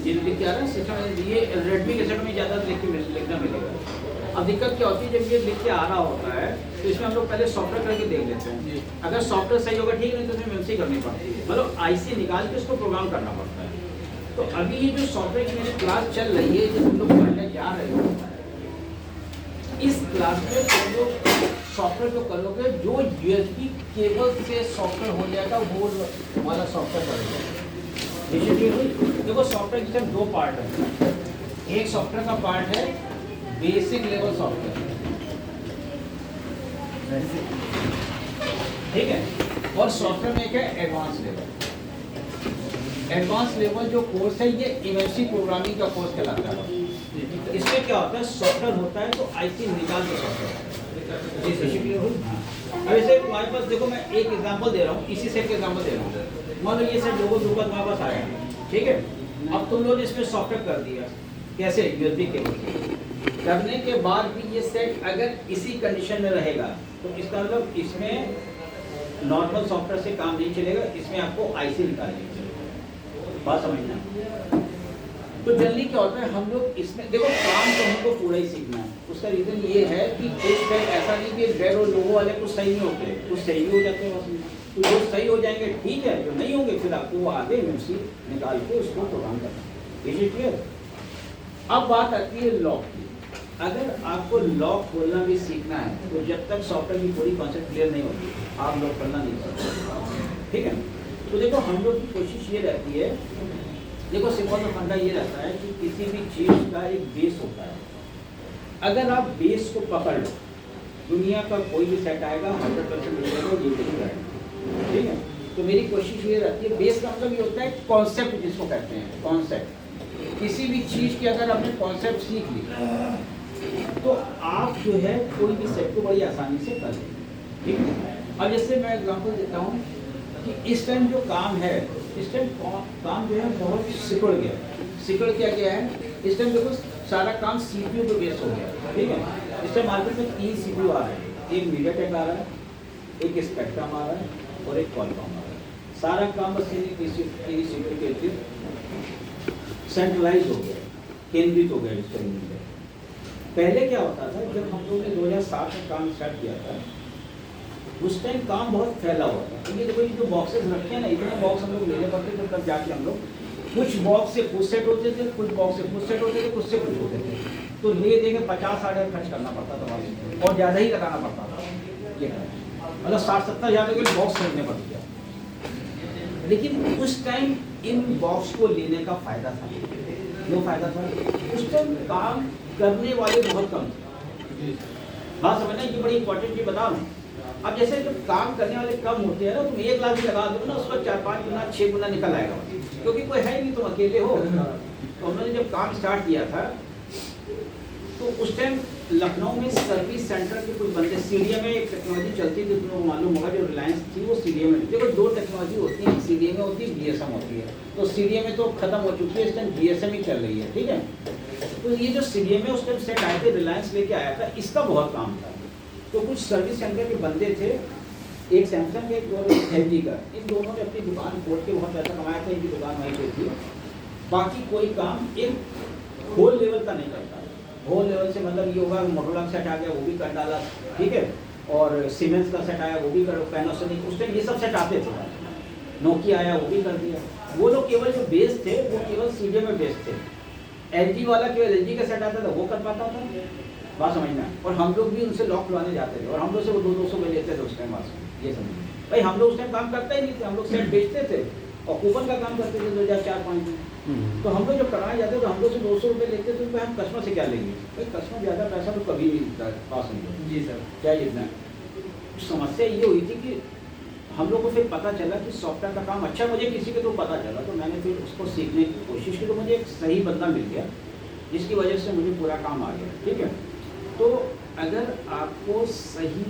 ये लिख के आ रहा है सिस्टम, ये रेडमी के सेट में ज़्यादा लिखना मिलेगा। अब दिक्कत क्या होती है, जब ये लिख के आ रहा होता है तो इसमें हम लोग पहले सॉफ्टवेयर करके देख लेते हैं। अगर सॉफ्टवेयर सही होगा ठीक, नहीं तो उसमें मेमोरी करनी पड़ती है, मतलब आईसी निकाल के उसको प्रोग्राम करना पड़ता है। तो अभी ये जो सॉफ्टवेयर की मेरी क्लास चल रही है, जो हम लोग पढ़ने जा रहे हो, इस क्लास में तुम लोग सॉफ्टवेयर जो करोगे, जो यूएसबी केबल से सॉफ्टवेयर हो जाएगा वो वाला सॉफ्टवेयर करेगा। देखो सॉफ्टवेयर के दो पार्ट है। एक सॉफ्टवेयर का पार्ट है बेसिक लेवल सॉफ्टवेयर, ठीक है, और सॉफ्टवेयर में एक है एडवांस लेवल। एडवांस लेवल जो कोर्स है ये एमएससी प्रोग्रामिंग का कोर्स कहलाता है। इसमें क्या होता है, सॉफ्टवेयर होता है तो आईसी निकाल के सॉफ्टवेयर। अब ऐसे तुम्हारे पास देखो, मैं एक एग्जांपल दे रहा हूँ, इसी सेट के एग्जांपल दे रहा हूँ। मान लो ये सेट लोगों के ऊपर तुम्हारे पास आया, ठीक है। अब तुम लोग इसमें सॉफ्टवेयर कर दिया, कैसे, यूएसबी केबल करने के बाद भी ये सेट अगर इसी कंडीशन में रहेगा तो इसका मतलब इसमें नॉर्मल सॉफ्टवेयर से काम नहीं चलेगा, इसमें आपको आईसी निकालनी चाहिए। बात समझना। तो जल्दी क्या होता है, हम लोग इसमें देखो काम तो हमको पूरा ही सीखना है। उसका रीजन ये है कि कुछ सेट ऐसा नहीं कि रेड और लोगो वाले कुछ सही नहीं होते, कुछ सही भी हो जाते हैं। तो जो सही हो जाएंगे ठीक है, जो नहीं होंगे फिर आपको वो आगे मेमोरी निकाल के उसको प्रोग्राम करना। Is it clear? अब बात आती है लॉक की। अगर आपको लॉक खोलना भी सीखना है तो जब तक सॉफ्टवेयर की पूरी कॉन्सेप्ट क्लियर नहीं होगी आप लॉक करना नहीं सकते, ठीक है। तो देखो हम लोग की कोशिश ये रहती है, देखो सिंपल सा फंडा ये रहता है कि किसी भी चीज़ का एक बेस होता है। अगर आप बेस को पकड़ लो, दुनिया का कोई भी सेट आएगा 100% मिलेगा, ये नहीं रहेगा, ठीक है। तो मेरी कोशिश ये रहती है, बेस का मतलब ये होता है कॉन्सेप्ट, जिसको कहते हैं कॉन्सेप्ट। किसी भी चीज़ की अगर आपने कॉन्सेप्ट सीख ली तो आप जो है कोई भी सेट को बड़ी आसानी से कर लेंगे, ठीक है। अब जैसे मैं एग्जांपल देता हूँ कि इस टाइम जो काम है, इस टाइम काम जो है बहुत सिकुड़ गया। सिकुड़ क्या गया है, इस टाइम देखो सारा काम सीपीयू पे बेस हो गया, ठीक है। इस टाइम मार्केट में 3 सीपीयू आ रहे हैं, एक मीडियाटेक आ रहा है, एक स्पेक्ट्रम आ रहा है और एक क्वालकॉम आ रहा है। सारा काम बस इन्हीं सीपीयू के थ्रू सेंट्रलाइज हो गया, केंद्रित हो गया इस टाइम में। पहले क्या होता था, जब हम लोगों ने 2007 में काम स्टार्ट किया था, उस टाइम काम बहुत फैला हुआ था। क्योंकि देखो ये जो बॉक्सेस रखे हैं ना, इतने बॉक्स हम लोग लेने पड़ते थे, तब जाके हम लोग कुछ बॉक्स से कुछ सेट होते थे, कुछ बॉक्स से कुछ सेट होते थे, कुछ से कुछ होते थे। तो ले दे के 50-60 हज़ार खर्च करना पड़ता था वहाँ, और ज़्यादा ही लगाना पड़ता था। ये मतलब 60-70 हज़ार के बॉक्स खरीदने पड़ते थे। लेकिन उस टाइम इन बॉक्स को लेने का फ़ायदा था। जो फ़ायदा था, उस टाइम काम करने वाले बहुत कम थे। बात समझना, ये बड़ी इंपॉर्टेंट चीज़ बता रहा हूँ। अब जैसे जब काम करने वाले कम होते हैं ना, तुम 1 लाख भी लगा दो ना, उसका 4-5 गुना 6 गुना निकल आएगा, क्योंकि कोई है नहीं, तुम अकेले हो। तो हमने जब काम स्टार्ट किया था तो उस टाइम लखनऊ में सर्विस सेंटर के कुछ बंदे, सीडीएम में एक टेक्नोलॉजी चलती थी, तुम लोग मालूम होगा, जो रिलायंस थी वो सीडीएम में। देखो 2 टेक्नोलॉजी होती है, सीडीएम में होती है, जीएसएम होती है। तो सीडीएम में तो खत्म हो चुकी है, इस टाइम जीएसएम ही चल रही है, ठीक है। तो ये जो सीडीएम में उस टाइम सेट आए थे, रिलायंस लेके आया था, इसका बहुत काम था। तो कुछ सर्विस सेंटर के बंदे थे, एक सैमसंग एक और एलजी का, इन दोनों ने अपनी दुकान खोल के बहुत पैसा कमाया था, इनकी दुकान वहीं पे थी। बाकी कोई काम एक होल लेवल का नहीं करता। होल लेवल से मतलब ये होगा, मोटोरोला का सेट आ गया वो भी कर डाला, ठीक है, और सीमेंस का सेट आया वो भी कर, पैनासोनिक, उस टाइम ये सब सेट आते थे, नोकिया आया वो भी कर दिया। वो लोग केवल जो बेस थे वो केवल सीडीएम में बेस थे। एलजी वाला केवल एलजी का सेट आता था वो कर पाता था, बात समझना। और हम लोग भी उनसे लॉक खुलवाने जाते थे, और हम लोग से वो 200 में लेते थे उस टाइम। ये समझिए भाई, हम लोग उस टाइम काम करते ही नहीं थे, हम लोग सेट बेचते थे और कूपन का काम करते थे 2004-05 में। तो हम लोग जब कराने जाते तो हम लोग से 200 रुपये लेते थे, तो हम कस्टमर से क्या लेंगे भाई, कस्टमर ज़्यादा पैसा तो कभी नहीं पास नहीं होता। जी सर, क्या जितना समस्या ये हुई थी कि हम लोग को फिर पता चला कि सॉफ्टवेयर का काम अच्छा, मुझे किसी के तो पता चला, तो मैंने फिर उसको सीखने की कोशिश की। तो मुझे एक सही बंदा मिल गया जिसकी वजह से मुझे पूरा काम आ गया, ठीक है। तो अगर आपको सही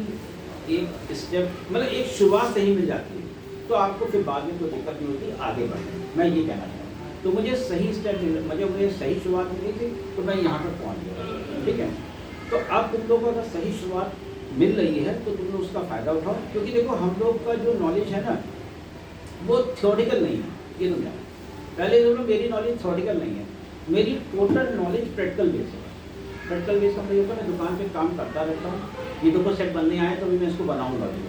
एक स्टेप, मतलब एक शुरुआत सही मिल जाती है, तो आपको फिर बाद में कोई दिक्कत नहीं होती आगे बढ़ने। मैं ये कहना चाहता हूँ। तो मुझे सही स्टेप मुझे सही शुरुआत मिली थी, तो मैं यहाँ तक पहुँच गया, ठीक है। तो अब तुम लोगों को अगर सही शुरुआत मिल रही है तो तुम लोग उसका फ़ायदा उठाओ, क्योंकि देखो हम लोग का जो नॉलेज है ना वो थ्योरेटिकल नहीं है, ये तुम जानो। पहले जो मेरी नॉलेज थ्योरेटिकल नहीं है, मेरी टोटल नॉलेज प्रैक्टिकल बेस है। प्रैक्टिकल बेस का मतलब ये होता है मैं दुकान पे काम करता रहता हूँ, ये देखो सेट बनने आए तो भी मैं इसको बनाऊंगा भी,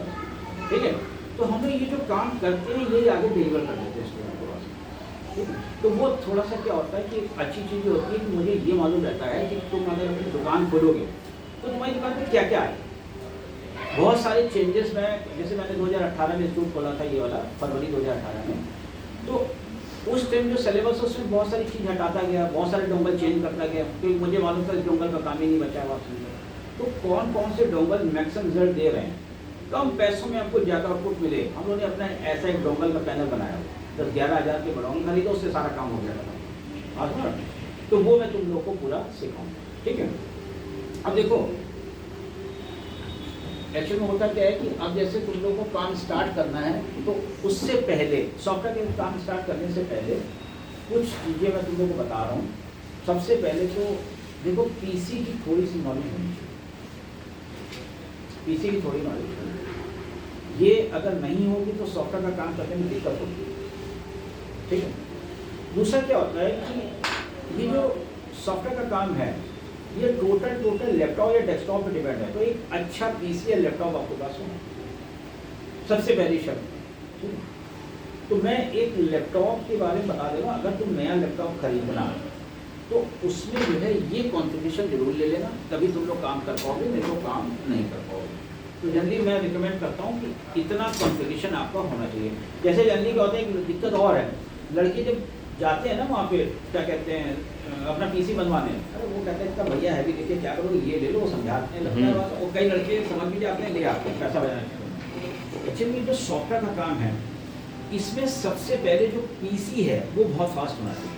ठीक है। तो हम लोग ये जो काम करते हैं यही आगे डिलीवर कर देते हैं स्टूडेंट को पास, ठीक है। तो वो थोड़ा सा क्या होता है कि अच्छी चीज़ होती है कि मुझे ये मालूम रहता है कि तुम अगर अपनी दुकान खोलोगे तो तुम्हारी दुकान पर क्या क्या है। बहुत सारे चेंजेस में, जैसे मैंने 2018 में स्कूल खोला था ये वाला, फरवरी 2018 में, तो उस टाइम जो सिलेबस उसमें बहुत सारी चीज़ हटाता गया, बहुत सारे डोंगल चेंज करता गया, क्योंकि मुझे मालूम था इस डोंगल का काम ही नहीं बचा हुआ आपसे। तो कौन कौन से डोंगल मैक्सिमम रिजल्ट दे रहे हैं, कम पैसों में आपको ज़्यादा आउटपुट मिले, हम लोगों ने अपना ऐसा एक डोंगल का पैनल बनाया, 10-11 हज़ार के बढ़ाऊंगी खरीदो, उससे सारा काम हो जाएगा आज। तो वो मैं तुम लोग को पूरा सिखाऊंगा, ठीक है। अब देखो एक्चुअल में होता क्या है कि अब जैसे तुम लोगों को काम स्टार्ट करना है, तो उससे पहले सॉफ्टवेयर के काम स्टार्ट करने से पहले कुछ चीज़ें मैं तुम लोगों को बता रहा हूँ। सबसे पहले तो देखो पीसी की थोड़ी सी नॉलेज होनी चाहिए, पीसी की थोड़ी नॉलेज, ये अगर नहीं होगी तो सॉफ्टवेयर का काम करने में दिक्कत होगी, ठीक है। दूसरा क्या होता है कि ये जो सॉफ्टवेयर का काम है ये टोटल लैपटॉप या डेस्कटॉप पे डिपेंड है। तो एक अच्छा पीसी या लैपटॉप आपके पास होना सबसे पहली शर्त। तो मैं एक लैपटॉप के बारे में बता दे रहा हूँ, अगर तुम नया लैपटॉप खरीदना तो उसमें जो है ये कॉन्फ़िगरेशन जरूर ले लेना, तभी तुम लोग काम कर पाओगे, नहीं तो काम नहीं कर पाओगे। तो जनरली मैं रिकमेंड करता हूँ कि इतना कॉन्फ़िगरेशन आपका होना चाहिए। जैसे जनरली क्या होता है, एक दिक्कत और है, लड़के जब जाते हैं ना वहाँ पे क्या कहते हैं अपना पीसी बनवाने, अरे वो कहते हैं इतना भैया है भी देखिए क्या करो ये ले लो, वो समझाते हैं लगता है बात, और कई लड़के समझ भी जाते हैं, ले आते हैं पैसा बजाने। एक्चुअली जो सॉफ्टवेयर का काम है इसमें सबसे पहले जो पीसी है वो बहुत फास्ट होना चाहिए,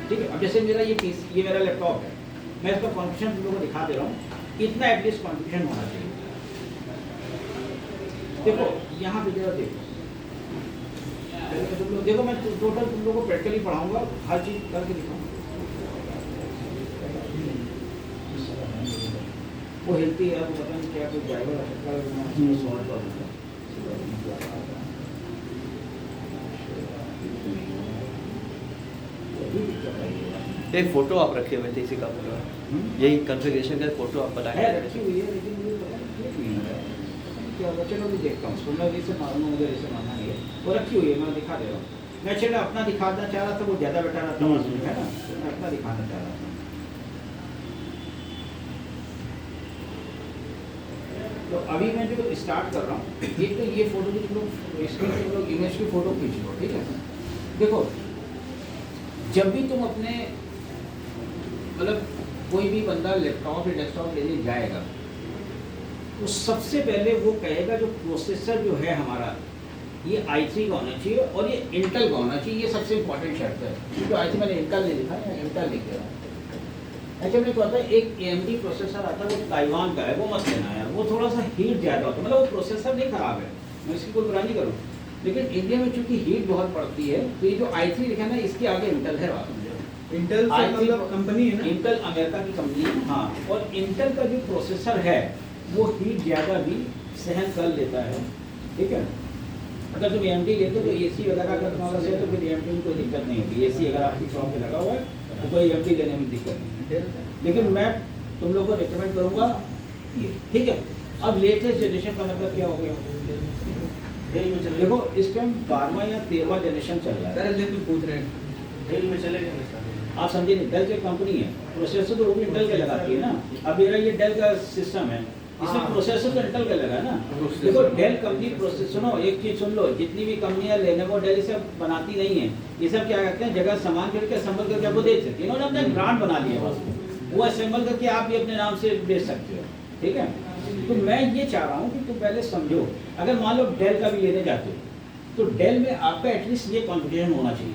ठीक है। अब जैसे मेरा ये पीसी, ये मेरा लैपटॉप है, मैं इसका कॉन्फ़िगरेशन तुम लोगों को दिखा दे रहा हूँ, इतना एटलीस्ट कॉन्फ़िगरेशन होना चाहिए। देखो यहाँ पे जरा देखो, तुम लोग देखो मैं टोटल तुम लोगों को प्रैक्टिकली पढ़ाऊंगा, हर चीज़ करके दिखाऊंगा। वो हिलती है, वो पता नहीं क्या कोई ड्राइवर एक फोटो आप रखे हुए थे इसी का पूरा, यही कॉन्फ़िगरेशन का फोटो आप बनाए है, रखी हुई है, लेकिन मुझे पता नहीं क्लिक नहीं हो रहा है क्या होगा। चलो मैं देखता हूँ उसको, मैं इसे मारूंगा, मुझे इसे मारना नहीं है, वो रखी हुई है, मैं दिखा दे रहा हूँ। मैं चलो अपना दिखाना चाह रहा था, वो ज़्यादा बेटर रहता है ना, मैं अपना दिखाना चाह रहा था। तो अभी मैं जो स्टार्ट कर रहा हूँ, एक तो ये फोटो जो तुम लोग स्क्रीन पे लोग इमेज की फ़ोटो खींच लो, ठीक है। देखो जब भी तुम अपने मतलब कोई भी बंदा लैपटॉप या डेस्कटॉप लेने जाएगा तो सबसे पहले वो कहेगा जो प्रोसेसर जो है हमारा ये i3 का होना चाहिए और ये इंटेल का होना चाहिए, ये सबसे इंपॉर्टेंट शर्त है। क्योंकि i3 मैंने इंटेल नहीं लिखा है, इंटेल लिख रहा है। अच्छा मैं कहता है एक AMD प्रोसेसर आता है, वो ताइवान का है, वो मत लेना यार, वो थोड़ा सा हीट ज़्यादा होता है, मतलब वो प्रोसेसर नहीं खराब है, मैं इसकी कोई बुराई नहीं करूँ, लेकिन इंडिया में चूँकि हीट बहुत पड़ती है तो ये जो i3 लिखा है ना इसके आगे इंटेल है। बात इंटेल मतलब कंपनी है ना, इंटेल अमेरिका की कंपनी है, हाँ। और इंटेल का जो प्रोसेसर है वो हीट ज़्यादा भी सहन कर लेता है, ठीक है। अगर तुम AMD लेते हो तो AC वगैरह अगर तुम्हारा से तो फिर AMD में कोई दिक्कत नहीं होगी, AC अगर आपकी शॉप पे लगा हुआ है तो कोई AMD लेने में दिक्कत नहीं है, लेकिन मैं तुम लोग को रिकमेंड करूँगा ये, ठीक है। अब लेटेस्ट जनरेशन का मतलब क्या हो गया, देखो इस टाइम 12वां या 13वां जनरेशन चल रहा है, कुछ पूछ रहे हैं डेल में चलेगा आप समझे नहीं, डेल की कंपनी है, प्रोसेसर तो वो भी इंटेल के लगाती है ना। अब मेरा ये डेल का सिस्टम है, इसमें प्रोसेसर तो इंटेल का लगा है ना। देखो डेल कंपनी प्रोसेसर, सुनो एक चीज सुन लो, जितनी भी कंपनियां लेनोवो डेल से बनाती नहीं है, ये सब क्या करते हैं जगह सामान करके असेंबल करके आपको दे सकते हैं, इन्होंने अपना ब्रांड बना लिया बस, वो असेंबल करके आप ये अपने नाम से बेच सकते हो, ठीक है। तो मैं ये चाह रहा हूँ कि तुम पहले समझो, अगर मान लो डेल का भी लेने जाते हो तो डेल में आपका एटलीस्ट ये कॉन्फ़िगरेशन होना चाहिए,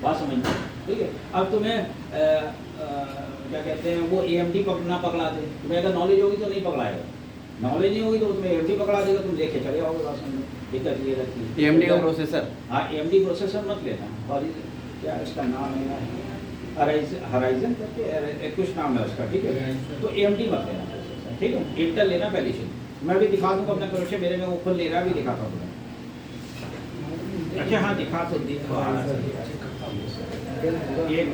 बात समझना, ठीक है। अब तुम्हें क्या कहते हैं वो AMD ना पकड़ा दे, तुम्हें अगर नॉलेज होगी तो नहीं पकड़ाएगा, नॉलेज नहीं होगी तो तुम्हें AMD पकड़ा देगा, तुम लेके चले आओगे, बात समझो, दिक्कत ये रहती है। AMD का प्रोसेसर, हाँ AMD प्रोसेसर मत लेना, और क्या इसका नाम है हराइजन करके कुछ नाम है उसका, ठीक है। तो AMD मत लेना प्रोसेसर, ठीक है। इंटेल लेना पहली चीज, मैं भी दिखा दूँगा अपना कलेक्शन, मेरे में वो खुद ले रहा भी दिखाता हूँ, अच्छा हाँ दिखा तो ये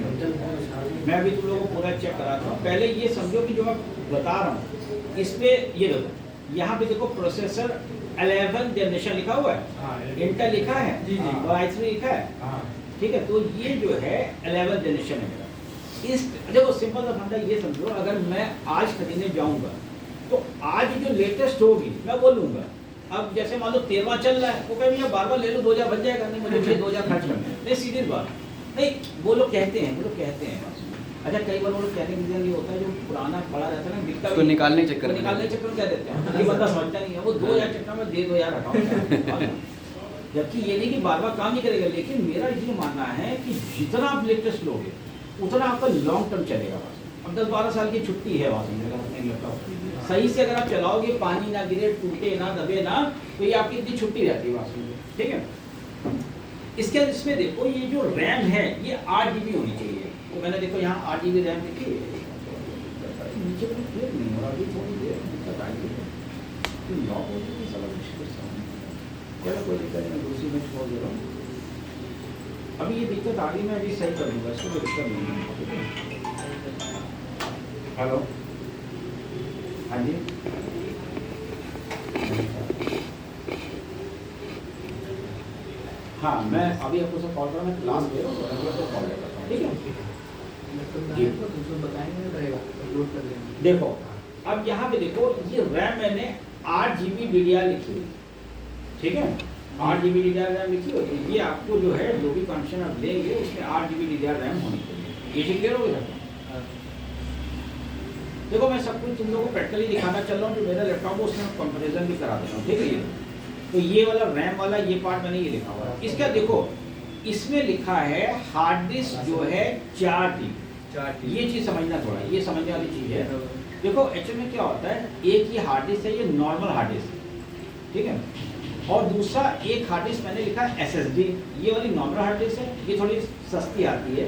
मैं भी तुम लोगों को पूरा चेक कराता हूँ। पहले ये समझो कि जो मैं बता रहा हूँ इस पे ये देखो, यहाँ पे देखो प्रोसेसर 11 जनरेशन लिखा हुआ है, इंटेल लिखा है और i3 लिखा है, ठीक है। तो ये जो है 11 जनरेशन है मेरा। इस देखो सिंपल सा फंडा ये समझो, अगर मैं आज खरीदने जाऊँगा तो आज जो लेटेस्ट होगी मैं वो लूँगा। अब जैसे मान लो 13वां चल रहा है, वो कहीं भैया बार बार ले लो 2000 बच जाएगा, नहीं मुझे 2000 खर्च करना है, नहीं सीधी बात नहीं। वो लोग कहते हैं अच्छा कई बार वो लोग कहने का रीजन ये होता है जो पुराना पड़ा रहता है ना बिकता उसको निकालने के चक्कर में में क्या देते हैं, ये बंदा समझता नहीं है, वो 2000 चक्कर में दे दो यार हटाओ। जबकि ये नहीं कि बार बार काम नहीं करेगा, लेकिन मेरा ये मानना है कि जितना आप लेटेस्ट लोगे उतना आपका लॉन्ग टर्म चलेगा। अब 10-12 साल की छुट्टी है वहाँ से अपने लैपटॉप सही से अगर आप चलाओगे, पानी ना गिरे, टूटे ना, दबे ना, तो ये आपकी इतनी छुट्टी रहती है वहाँ से, ठीक है। इसके इसमें देखो ये जो रैम है ये 8 GB होनी चाहिए। तो मैंने देखो यहाँ 8 GB रैम लिखी है, नीचे तो क्लियर नहीं हो रहा, अभी थोड़ी देर दिक्कत आई है, लॉक हो गई सारा मुश्किल से। चलो कोई दिक्कत नहीं, दूसरी में छोड़ दे रहा हूँ। अभी ये दिक्कत आ गई, मैं अभी सही कर दूँगा, इसको कोई दिक्कत नहीं है। हेलो हाँ जी, हाँ मैं अभी आपको सब कॉल करा, मैं क्लास दे रहा हूँ, तो कॉल करता हूँ, ठीक है जी। देखो अब यहाँ पे देखो ये रैम मैंने 8 GB DDR लिखी हुई, ठीक है, 8 GB DDR रैम लिखी हुई है। ये आपको जो है जो भी कनेक्शन आप लेंगे उसमें 8 GB DDR रैम होनी चाहिए। ये क्लियर हो गया? देखो मैं सब कुछ तुम लोगों को प्रैक्टिकली दिखाना चल रहा हूँ, जो मेरा लैपटॉप है उसमें कंपैरिजन भी करा देता हूँ, ठीक है। ये तो ये वाला रैम वाला ये पार्ट मैंने ये लिखा हुआ है। इसका देखो इसमें लिखा है हार्ड डिस्क जो है 4 GB। ये चीज़ समझना थोड़ा, ये समझने वाली चीज़ है। देखो एक्चुअली में क्या होता है, एक ये हार्ड डिस्क है, ये नॉर्मल हार्ड डिस्क, ठीक है, और दूसरा एक हार्ड डिस्क मैंने लिखा है SSD। ये वाली नॉर्मल हार्ड डिस्क है, ये थोड़ी सस्ती आती है।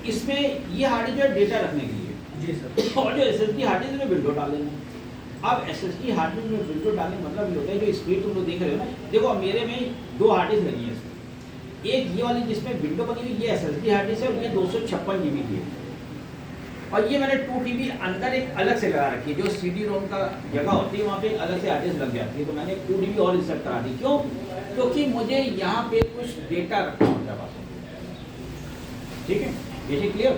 इसमें ये हार्ड डिस्क जो है डेटा रखने के लिए जी सर, और जो SSD हार्ड डिस्क में विंडो डाल देना। अब SSD हार्ड डिस्क में विंडो डालने का मतलब ये होता है जो स्पीड तुम लोग देख रहे हो ना, देखो मेरे में 2 हार्ड डिस्क लगी है इसमें, एक ये वाली जिसमें विंडो बनी हुई ये SSD हार्ड डिस्क है, और ये 256 GB की है, और ये मैंने 2 TB अंदर एक अलग से लगा रखी है, जो CD रोम का जगह होती है वहाँ पे अलग से हार्ड डिस्क लग जाती है, तो मैंने 2 TB और इंसर्ट करा दी। क्यों? क्योंकि मुझे यहाँ पे कुछ डेटा रखना होता है पास, ठीक है, ये क्लियर।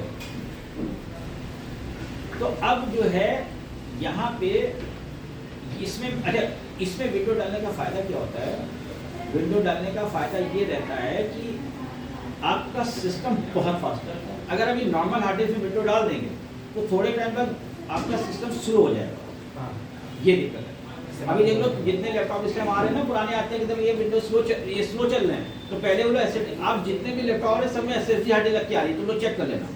तो अब जो है यहाँ पे इसमें अच्छा इसमें विंडो डालने का फ़ायदा क्या होता है, विंडो डालने का फ़ायदा ये रहता है कि आपका सिस्टम बहुत फास्ट है। अगर अभी नॉर्मल हार्ड डिस्क में विंडो डाल देंगे तो थोड़े टाइम बाद आपका सिस्टम स्लो हो जाएगा, ये दिक्कत है। अभी देख लो जितने लैपटॉप इस टाइम आ रहे हैं ना, पुराने आते हैं कि ये विंडो स्लो चल रहे हैं, तो पहले वो लोग आप जितने भी लैपटॉप आ रहे हैं सब में SSD हार्ड डिस्क लग के आ रही है, तुम लोग चेक कर लेना।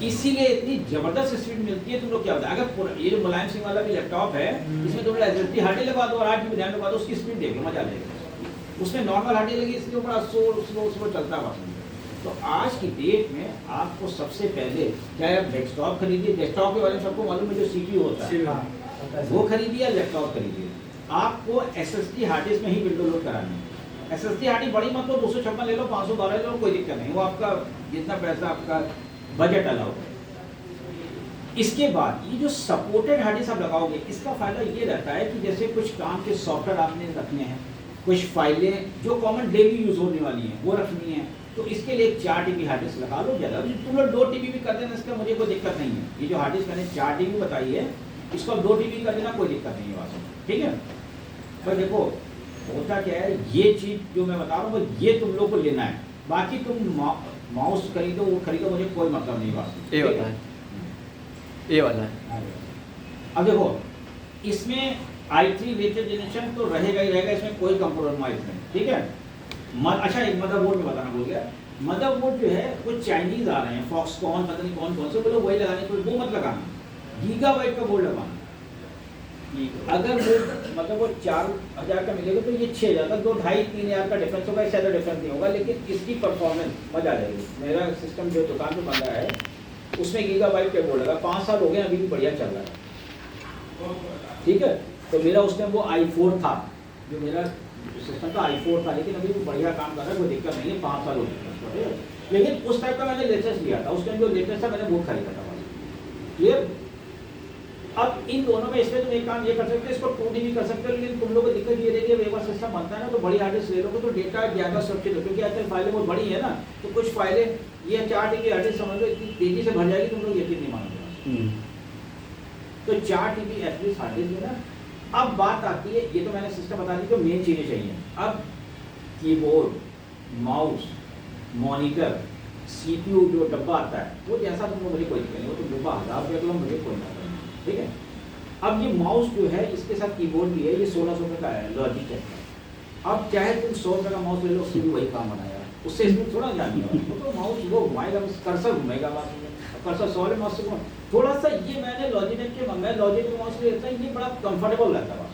इसीलिए इतनी जबरदस्त स्पीड मिलती है। तुम लोग क्या होता है, अगर ये जो मुलायम सिंह वाला भी लैपटॉप है इसमें तुम SSD हार्ड डिस्क लगा दो और 8 GB रैम लगा दो, उसकी स्पीड देखो मजा आ जाएगा। उसमें नॉर्मल हार्ड डिस्क लगी इसलिए बड़ा स्लो चलता है। तो आज की डेट में आपको सबसे पहले चाहे आप डेस्कटॉप खरीदिए, डेस्कटॉप के बारे में सबको मालूम है जो CPU होता है वो खरीदिए या लैपटॉप खरीदिए, आपको SSD हार्ड डिस्क में ही विंडो लोड करानी है। SSD हार्ड डिस्क बड़ी मत लो, 256 ले लो, 512 ले लो, कोई दिक्कत नहीं, वो आपका जितना पैसा आपका बजट अलाउ है। इसके बाद ये जो सपोर्टेड हार्ड डिस्क आप लगाओगे इसका फ़ायदा ये रहता है कि जैसे कुछ काम के सॉफ्टवेयर आपने रखने हैं, कुछ फाइलें जो कॉमन डेली यूज़ होने वाली हैं वो रखनी है, तो इसके लिए 4 TB हार्ड डिस्क लगा लो ज़्यादा। तुम लोग 2 TB भी कर देना, इसका मुझे कोई दिक्कत नहीं है। ये जो हार्ड डिस्क मैंने 4 TB बताई है इसको 2 TB कर देना, कोई दिक्कत नहीं है वास्तव में, ठीक है। पर देखो होता क्या है, ये चीज़ जो मैं बता रहा हूँ ये तुम लोग को लेना है, बाकी तुम माउस खरीदो वो खरीदो, मुझे कोई मतलब नहीं वास्तव। ये वाला है। अब देखो इसमें i3 लेटेस्ट जनरेशन तो रहेगा ही रहेगा, इसमें कोई कंप्रोमाइज नहीं, ठीक है। अच्छा एक मदरबोर्ड में बताना भूल गया, मदरबोर्ड जो है कुछ चाइनीज आ रहे हैं, फॉक्सकॉन पता नहीं कौन कौन से, बोलो वही लगाने को, वो मत लगाना, गीगाबाइट का बोर्ड लगाना। अगर वो मतलब वो 4000 का मिलेगा तो ये 6000 का, 2-2.5-3 हज़ार का डिफरेंस होगा, इससे ज़्यादा डिफरेंस नहीं होगा, लेकिन इसकी परफॉर्मेंस मजा आ जाएगी। मेरा सिस्टम जो दुकान पे बन रहा है उसमें गीगाबाइट का बोर्ड लगा, 5 साल हो गए अभी भी बढ़िया चल रहा है, ठीक है। तो मेरा उसमें वो i4 था जो मेरा सिस्टम का i4 था, लेकिन अभी वो बढ़िया काम कर रहा है, कोई दिक्कत नहीं है, 5 साल हो गए। लेकिन उस टाइप का मैंने लेटेस्ट लिया था, उस टाइम जो लेटेस्ट था मैंने वो खरीदा था। क्लियर? अब इन दोनों में इसमें तुम एक काम ये कर सकते हो, इसको 2D भी कर सकते हो, लेकिन तुम लोग को दिक्कत ये रहेगी, एक बार सिस्टम बनता है ना तो बड़ी हार्ड डिस्क ले लोगे तो डेटा ज़्यादा सुरक्षित हो, क्योंकि आजकल फाइलें बहुत बड़ी है ना, तो कुछ फाइलें ये 4 TB हार्ड डिस्क समझ लो इतनी तेजी से भर जाएगी तुम लोग यकीन नहीं मानोगे। तो 4 TB एटलीस्ट हार्ड डिस्क लेना। अब बात आती है, ये तो मैंने सिस्टम बता दी जो मेन चीज़ें चाहिए। अब कीबोर्ड, माउस, मॉनिटर, CPU जो डब्बा आता है वो जैसा तुम लोग मुझे कोई दिक्कत नहीं, वो तो डब्बा 1000 रुपये का मुझे कोई ना, ठीक है। अब ये माउस जो है इसके साथ कीबोर्ड भी है, ये 1600 रुपये का है, लॉजिक है। अब चाहे तुम 100 रुपये का माउस ले लो, उससे भी वही काम बनाएगा, उससे इसमें थोड़ा ध्यान नहीं होगा, तो माउस वो घुमाएगा, कर्सर घूमेगा, बात कर्सर 100 माउस से थोड़ा सा ये मैंने लॉजिटेक के मैं लॉजिटेक माउस लेता है, ये बड़ा कंफर्टेबल रहता है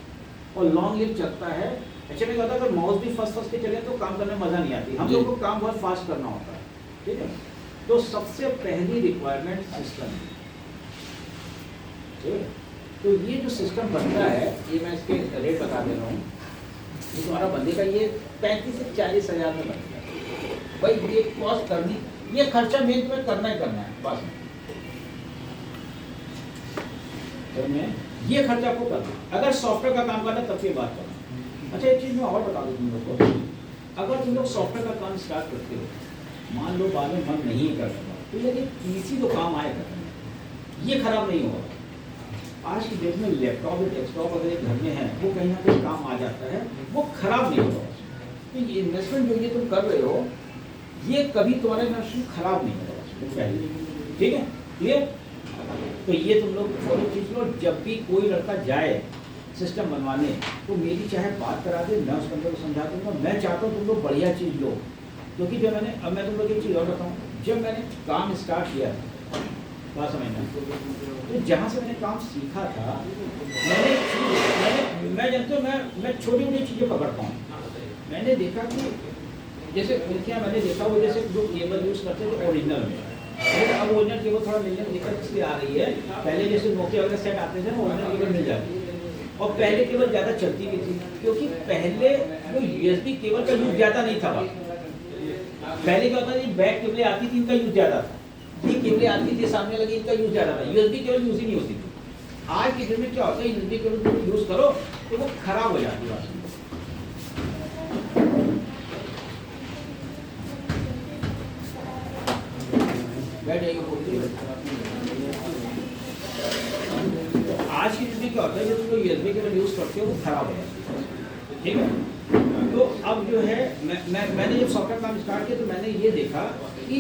और लॉन्ग लिव चलता है। अच्छा नहीं होता अगर माउस भी फर्स्ट के चले तो काम करने में मज़ा नहीं आती, हम लोग को काम बहुत फास्ट करना होता है, ठीक है। तो सबसे पहली रिक्वायरमेंट सिस्टम, ठीक है। तो ये जो सिस्टम बनता है, ये मैं इसके रेट बता दे रहा हूँ, ये तुम्हारा बंदे का ये 35 से 40 हज़ार में बनता है। भाई ये कॉस्ट करनी, ये खर्चा मेन तुम्हें करना ही करना है बस, तो मैं ये खर्चा आपको करना, अगर सॉफ्टवेयर का काम करना है तब ये बात करना। अच्छा एक चीज़ मैं और बता दूँ तुम लोग को, अगर तुम लोग सॉफ्टवेयर का काम स्टार्ट करते हो, मान लो बाद में मन नहीं करता तो ये PC तो काम आएगा, ये खराब नहीं होगा। आज की डेट में लैपटॉप या डेस्कटॉप अगर एक घर में है वो कहीं ना कहीं काम आ जाता है, वो खराब नहीं होगा। तो ये इन्वेस्टमेंट जो ये तुम कर रहे हो ये कभी तुम्हारा इन्वेस्टमेंट खराब नहीं होगा, ठीक है। क्लियर? तो ये तुम लोग फॉलो चीज लो, जब भी कोई लड़का जाए सिस्टम बनवाने तो मेरी चाहे बात करा दे, मैं उस बंदे को समझा दूंगा। मैं चाहता हूँ तुम लोग बढ़िया चीज़ लो, क्योंकि जब मैंने, अब मैं तुम लोग एक चीज़ और बताऊँ, जब मैंने काम स्टार्ट किया था बात समझना, तो जहाँ से मैंने काम सीखा था मैं जानते हो मैं छोटी मोटी चीज़ें पकड़ता हूँ। मैंने देखा कि जैसे क्या मैंने देखा वो जैसे जो केबल यूज़ करते थे ओरिजिनल में, अब ओरिजिनल केबल थोड़ा मिलने में दिक्कत इसलिए आ रही है, पहले जैसे नोकिया वगैरह सेट आते थे ना ओरिजिनल केबल मिल जाती है, और पहले केबल ज़्यादा चलती भी थी, क्योंकि पहले वो USB केबल का यूज़ ज़्यादा नहीं था। पहले क्या होता था, बैक केबलें आती थी, इनका यूज़ ज़्यादा था, ये केबलें आती थी सामने लगी, इनका यूज़ ज़्यादा था, USB केबल यूज़ ही नहीं होती थी। आज के दिन में क्या होता है, USB केबल यूज़ करो तो वो खराब हो जाती है। आज की दिन क्या होता है, जो तुम लोग USB केबल यूज़ करते हो वो खराब हो जाती है, ठीक है। तो अब जो है मैंने जब सॉफ्टवेयर काम स्टार्ट किया तो मैंने ये देखा कि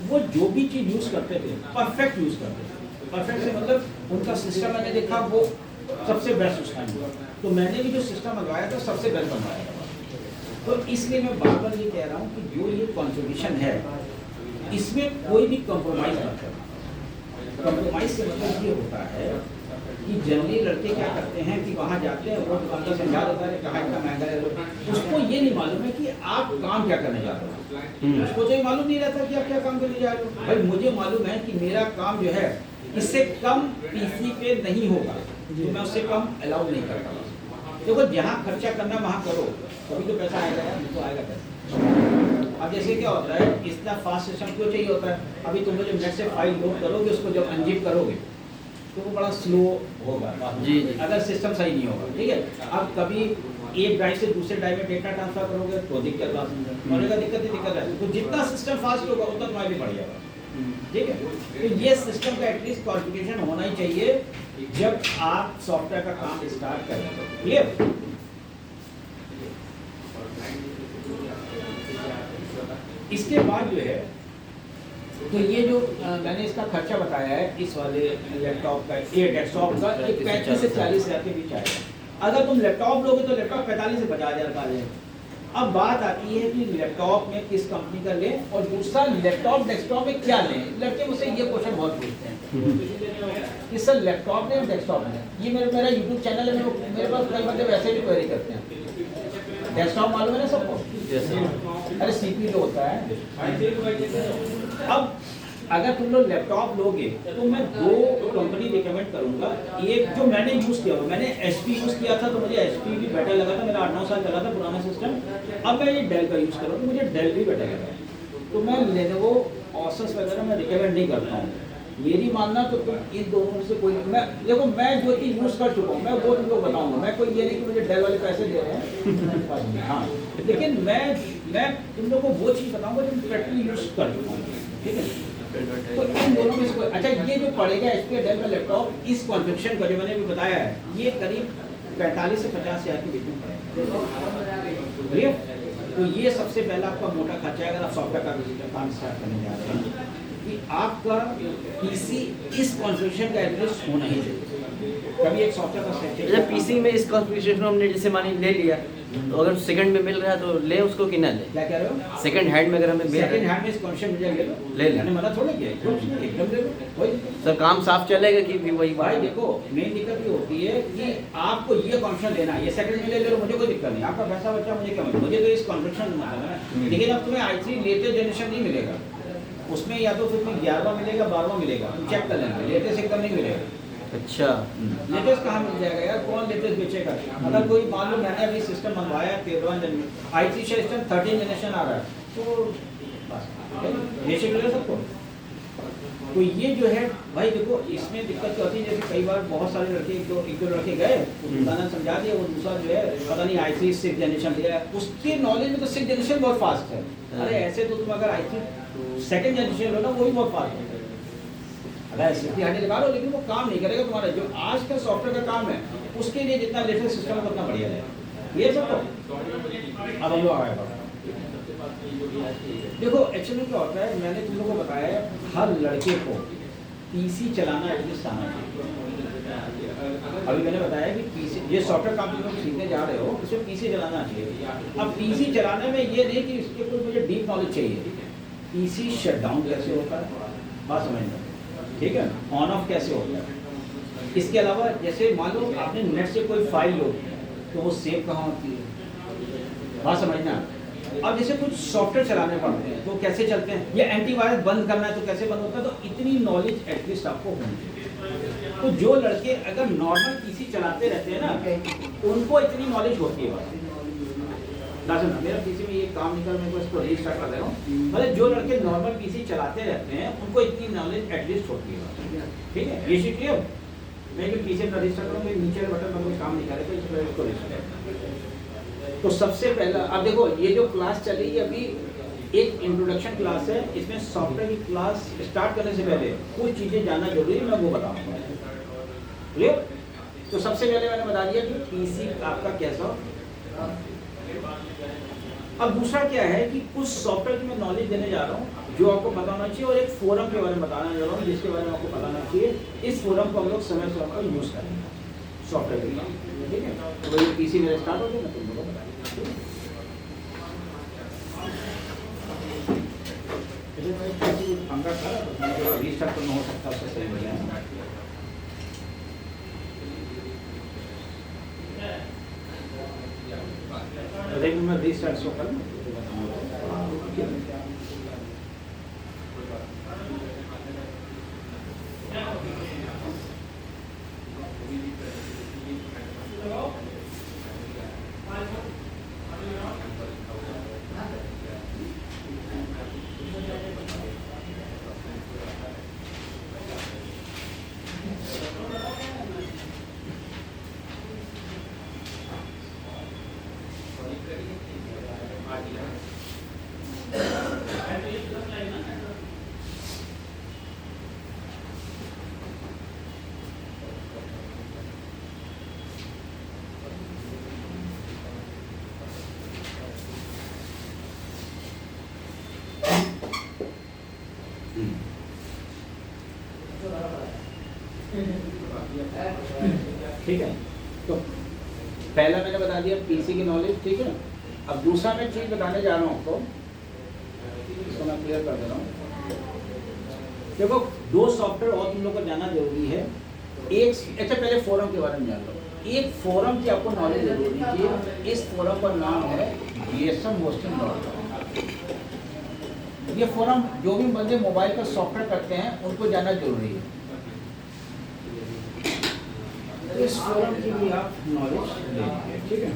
वो जो भी चीज़ यूज़ करते थे परफेक्ट यूज़ करते थे। परफेक्ट से मतलब उनका सिस्टम मैंने देखा वो सबसे बेस्ट उस टाइम हुआ, तो मैंने भी जो सिस्टम मंगवाया था सबसे बेस्ट बनवाया था। तो इसलिए मैं बार बार ये कह रहा हूँ कि जो ये कॉन्फ़िगरेशन है इसमें कोई भी कॉम्प्रोमाइज़ मत करना। कॉम्प्रोमाइज़ से मतलब ये होता है कि जनरली लड़के क्या करते हैं कि वहाँ जाते हैं, वो दुकानदार समझा देता है कहाँ इतना महंगा है, उसको ये नहीं मालूम है कि आप काम क्या करने जा रहे हो। उसको तो ये मालूम नहीं रहता कि आप क्या काम करने जा रहे हो। भाई मुझे मालूम है कि मेरा काम जो है इससे कम PC पे नहीं होगा, तो मैं उससे कम अलाउ नहीं करता। देखो जहाँ खर्चा करना वहाँ करो, तभी तो पैसा आएगा यार, नहीं तो आएगा पैसा। अब जैसे क्या होता है, इतना फास्ट सिस्टम क्यों चाहिए होता है, अभी तुम जब नेट से फाइल लोड करोगे उसको जब अनजिप करोगे तो वो बड़ा स्लो होगा जी, अगर सिस्टम सही नहीं होगा, ठीक है। अब कभी एक ड्राइव से दूसरे ड्राइव में डेटा ट्रांसफर करोगे तो दिक्कत होने का दिक्कत है। तो जितना सिस्टम फास्ट होगा उतना तुम्हारा भी बढ़ जाएगा, ठीक है। तो ये सिस्टम का एटलीस्ट क्वालिफिकेशन होना ही चाहिए जब आप सॉफ्टवेयर का काम स्टार्ट करें। क्लियर? इसके बाद जो है तो ये जो मैंने इसका खर्चा बताया है इस वाले लैपटॉप का, ये डेस्कटॉप का 35 से 40 हज़ार के बीच आएगा। अगर तुम लैपटॉप लोगे तो लैपटॉप 45 से 50 हज़ार का आ जाएगा। अब बात आती है कि लैपटॉप में किस कंपनी का लें, और दूसरा लैपटॉप डेस्कटॉप में क्या लें। लड़के मुझसे ये क्वेश्चन बहुत पूछते हैं कि सर लैपटॉप में डेस्कटॉप में, ये मेरा यूट्यूब चैनल है, मेरे पास कई बंदे वैसे भी क्वेरी करते हैं। डेस्कटॉप मालूम है ना सबको, अरे CPU जो होता है। अब अगर तुम लोग लैपटॉप लोगे तो मैं दो कंपनी रिकमेंड करूंगा। एक जो मैंने यूज़ किया हुआ, मैंने HP यूज़ किया था तो मुझे HP भी बेटर लगा था, मेरा 8-9 साल चला था पुराना सिस्टम। अब मैं ये डेल का यूज़ कर रहा हूँ तो मुझे डेल भी बेटर लगा। तो मैं लेनोवो ऑसस वगैरह मैं रिकमेंड नहीं करता हूँ। मेरी मानना तो तुम इन दोनों में से कोई, मैं देखो मैं जो चीज़ यूज़ कर चुका हूँ मैं वो तुमको बताऊँगा। मैं कोई ये नहीं कि मुझे डेल वाले पैसे दे रहे हैं हाँ, लेकिन मैं तुम लोग को वो चीज़ बताऊँगा जो प्रैक्टिकली यूज़ कर चुका हूँ, ठीक है। तो इन दोनों में से कोई, अच्छा ये जो पड़ेगा HP डेल का लैपटॉप, इस कॉन्फ़िगरेशन का जो मैंने भी बताया है, ये करीब 45 से 50 हज़ार के बीच में पड़ेगा। तो ये सबसे पहला आपका मोटा खर्चा है अगर आप सॉफ्टवेयर का काम स्टार्ट करने जा रहे हैं, कि आपका PC इस कॉन्फ़िगरेशन का एटलीस्ट होना ही चाहिए। कभी एक सॉफ्टवेयर का सेट जब PC में इस कॉन्फ़िगरेशन हमने जैसे मानी ले लिया, तो अगर सेकंड में मिल रहा है तो ले उसको कि ना ले? क्या कह रहे हो? सेकंड हैंड में अगर हमें मिल रहा सेकंड है, हैंड में इस कॉन्फ़िगरेशन मिल जाएगा ले ले। मैंने मना थोड़ा किया है, एकदम ले लो वही। सर काम साफ चलेगा कि भी वही भाई देखो मेन दिक्कत ये होती है कि आपको ये कॉन्फ़िगरेशन लेना है, ये सेकंड में ले लो मुझे कोई दिक्कत नहीं, आपका पैसा बचा मुझे क्या मतलब, मुझे तो इस कॉन्फ़िगरेशन में मतलब है। लेकिन अब तुम्हें i3 लेटेस्ट जनरेशन नहीं मिलेगा, उसमें या तो फिर 11वां मिलेगा 12वां मिलेगा, तुम चेक कर लेंगे, लेटेस्ट एकदम नहीं मिलेगा। अच्छा लेटेस्ट कहाँ मिल जाएगा यार, कौन लेटेस्ट बेचेगा? अगर कोई मान लो मैंने अभी सिस्टम मंगवाया 13वां जनरेशन i3 सिस्टम 13 जनरेशन आ रहा है तो बस बेसिक ले सबको। तो ये जो है भाई देखो इसमें दिक्कत क्या होती है, जैसे कई बार बहुत सारे लड़के एक दो लड़के गए उन्होंने समझा दिया, वो दूसरा जो है पता नहीं i3 6th जनरेशन लिया, उसके नॉलेज में तो 6th जनरेशन बहुत फास्ट है। अरे ऐसे तो तुम अगर i3 2nd जनरेशन लो ना वो भी बहुत फास्ट है, अगर SSD हार्ड लगा लो लेकिन वो काम नहीं करेगा तुम्हारा जो आज का सॉफ्टवेयर का काम है, उसके लिए जितना लेटेस्ट सिस्टम है उतना बढ़िया है ये सब। तो अब हम लोग आ गए देखो एक्चुअली क्या होता है, मैंने तुम लोगों को बताया है हर लड़के को PC चलाना एटलीस्ट आना चाहिए। अभी मैंने बताया कि PC ये सॉफ्टवेयर काम तुम लोग सीखने जा रहे हो इसमें PC चलाना चाहिए। अब PC चलाने में ये नहीं कि इसके कोई मुझे डीप नॉलेज चाहिए, PC शटडाउन कैसे होता है बात समझना, ठीक है, ऑन ऑफ कैसे होता है। इसके अलावा जैसे मान लो आपने नेट से कोई फाइल लो तो वो सेव कहाँ होती है बात समझना। अब जैसे कुछ सॉफ्टवेयर चलाने पड़ते हैं तो कैसे चलते हैं, या एंटीवायरस बंद करना है तो कैसे बंद होता है, तो इतनी नॉलेज एटलीस्ट आपको होनी चाहिए। तो जो लड़के अगर नॉर्मल PC चलाते रहते हैं ना उनको इतनी नॉलेज होती है बस। मेरा PC में ये काम निकल मैं इसको रीस्टार्ट कर रहा हूँ, मतलब जो लड़के नॉर्मल PC चलाते रहते हैं उनको इतनी नॉलेज एटलीस्ट होती है, ठीक है। ये चीज क्लियर, मैं PC में रजिस्टर करूँगा नीचे बटन पर कोई काम नहीं करे तो इसको रजिस्टर। तो सबसे पहला अब देखो ये जो क्लास चली है अभी एक इंट्रोडक्शन क्लास है, इसमें सॉफ्टवेयर की क्लास स्टार्ट करने से पहले कुछ चीज़ें जानना जरूरी है, मैं वो बताऊंगा, क्लियर। तो सबसे पहले मैंने बता दिया कि PC आपका कैसा। अब दूसरा क्या है कि कुछ सॉफ्टवेयर की मैं नॉलेज देने जा रहा हूँ जो आपको पता होना चाहिए, और एक फोरम के बारे में बताना जा रहा हूँ जिसके बारे में आपको पता होना चाहिए। इस फोरम को हम लोग समय समय पर यूज़ करेंगे सॉफ्टवेयर के लिए, ठीक है। तो वही PC मेरे स्टार्ट हो गया, मैं तुम लोगों को बताऊँगा। रीस्टार्ट करना हो सकता है उससे सही बढ़िया है। मैं रीस्टार्ट शो कर ठीक है। तो पहला मैंने बता दिया PC की नॉलेज, ठीक है। अब दूसरा मैं चीज बताने जा रहा हूँ आपको, इसको मैं क्लियर कर दे रहा हूँ। देखो दो सॉफ्टवेयर और तुम लोग को जानना जरूरी है। एक अच्छा पहले फोरम के बारे में जान लो। एक फोरम की आपको नॉलेज जरूरी है, इस फोरम का नाम है GSM hosting.com। ये फोरम जो भी बंदे मोबाइल का सॉफ्टवेयर करते हैं उनको जानना जरूरी है। तो इस फोरम की भी आप नॉलेज ले लीजिए, ठीक है।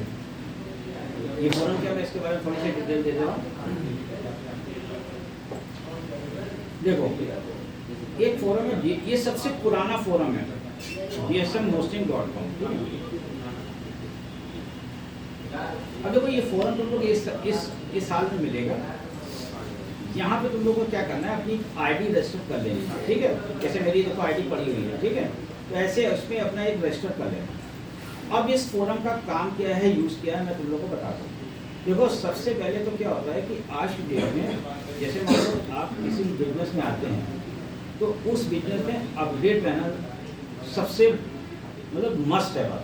ये फोरम क्या, मैं इसके बारे में थोड़ी सी डिटेल दे दे रहा हूँ। देखो, एक फोरम है, ये सबसे पुराना फोरम है, gsmhosting.com। अब देखो ये फोरम तुम लोग इस साल में मिलेगा। यहाँ पे तुम लोग को क्या करना है, अपनी आईडी रजिस्टर कर लेनी है, ठीक है। जैसे मेरी देखो आईडी पड़ी हुई है, ठीक है, तो ऐसे उसमें अपना एक रजिस्टर कर लेना। अब इस फोरम का काम क्या है, यूज़ क्या है, मैं तुम लोग को बता दूँ। देखो सबसे पहले तो क्या होता है कि आज की डेट में जैसे मान लो आप किसी बिजनेस में आते हैं तो उस बिजनेस में अपडेट रहना सबसे मतलब मस्ट है बात।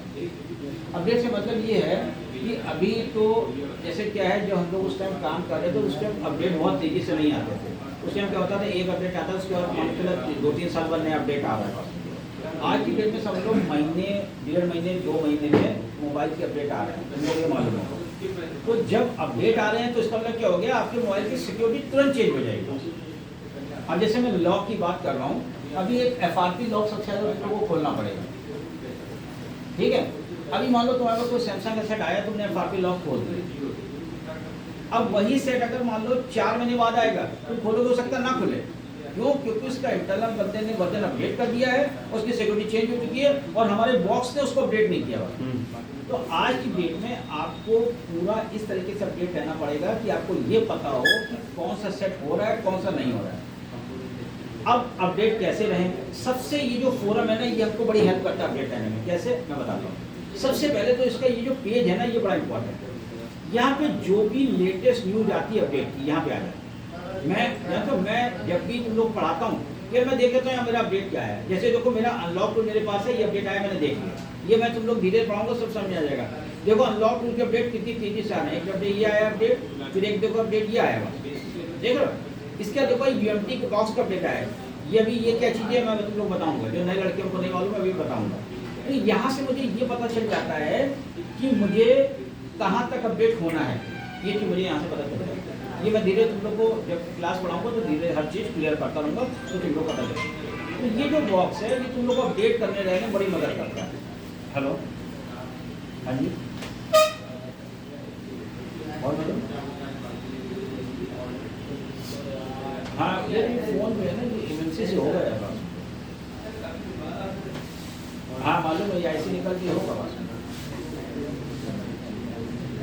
अपडेट से मतलब ये है कि अभी तो जैसे क्या है, जो हम लोग उस टाइम काम कर रहे थे उस टाइम अपडेट बहुत तेज़ी से नहीं आते थे। उस टाइम क्या होता था, एक अपडेट आता है उसके बाद मतलब 2-3 साल बाद नया अपडेट आ रहा है। आज की डेट में सब लोग महीने, 1.5 महीने, 2 महीने में मोबाइल के अपडेट आ रहे हैं, तुम लोग ये मालूम है। तो जब अपडेट आ रहे हैं तो इसका मतलब क्या हो गया, आपके मोबाइल की सिक्योरिटी तुरंत चेंज हो जाएगी। अब जैसे मैं लॉक की बात कर रहा हूँ, अभी एक FRP लॉक सबसे ज़्यादा लोगों को खोलना पड़ेगा, ठीक है। अभी मान लो तुम्हारे पास कोई सैमसंग का सेट आया, तुमने FRP लॉक खोल दिया। अब वही सेट अगर मान लो 4 महीने बाद आएगा, तो खोलोगे, हो सकता ना खुले। क्यों? क्योंकि उसका इंटरनल बंदे ने वर्जन अपडेट कर दिया है, उसकी सिक्योरिटी चेंज हो चुकी है और हमारे बॉक्स ने उसको अपडेट नहीं किया हुआ। तो आज की डेट में आपको पूरा इस तरीके से अपडेट रहना पड़ेगा कि आपको ये पता हो कि कौन सा सेट हो रहा है, कौन सा नहीं हो रहा है। अब अपडेट कैसे रहें, सबसे ये जो फोरम है ना, ये हमको बड़ी हेल्प करता है अपडेट रहने में। कैसे, मैं बताता हूँ। सबसे पहले तो इसका ये जो पेज है ना, ये बड़ा इंपॉर्टेंट है। यहाँ पे जो भी लेटेस्ट न्यूज आती है अपडेट की, यहाँ पे आ जाए। मैं जब भी तुम लोग पढ़ाता हूँ फिर मैं देख लेता हूँ मेरा अपडेट क्या है। जैसे देखो मेरा अनलॉक टूल मेरे पास है, ये अपडेट आया, मैंने देख लिया। ये मैं तुम लोग धीरे पढ़ाऊंगा, सब समझ आ जाएगा। देखो अनलॉक टूल के अपडेट कितनी तेजी से आ रहे हैं। एक अपडेट ये आया अपडेट, फिर एक देखो अपडेट ये आया, देख लो। इसका देखो UMT के बॉक्स का अपडेट आया। ये अभी ये क्या चीज़ है मैं तुम लोग बताऊंगा, जो नए लड़कियों को नहीं मालूम अभी बताऊंगा। तो यहाँ से मुझे ये पता चल जाता है कि मुझे कहाँ तक अपडेट होना है, ये चीज़ मुझे यहाँ से पता चल जाता है। ये मैं धीरे तुम लोग को जब क्लास पढ़ाऊंगा तो धीरे हर चीज़ क्लियर करता रहूँगा, तो तुम लोग पता चलेगा। तो ये जो बॉक्स है ये तुम लोग को अपडेट करने रहने बड़ी मदद करता है। हेलो, हाँ जी, और मतलब हाँ, ये फोन जो है ना, ये इमरजेंसी से हो गया है। हाँ मालूम है, ऐसे निकल के होगा बस।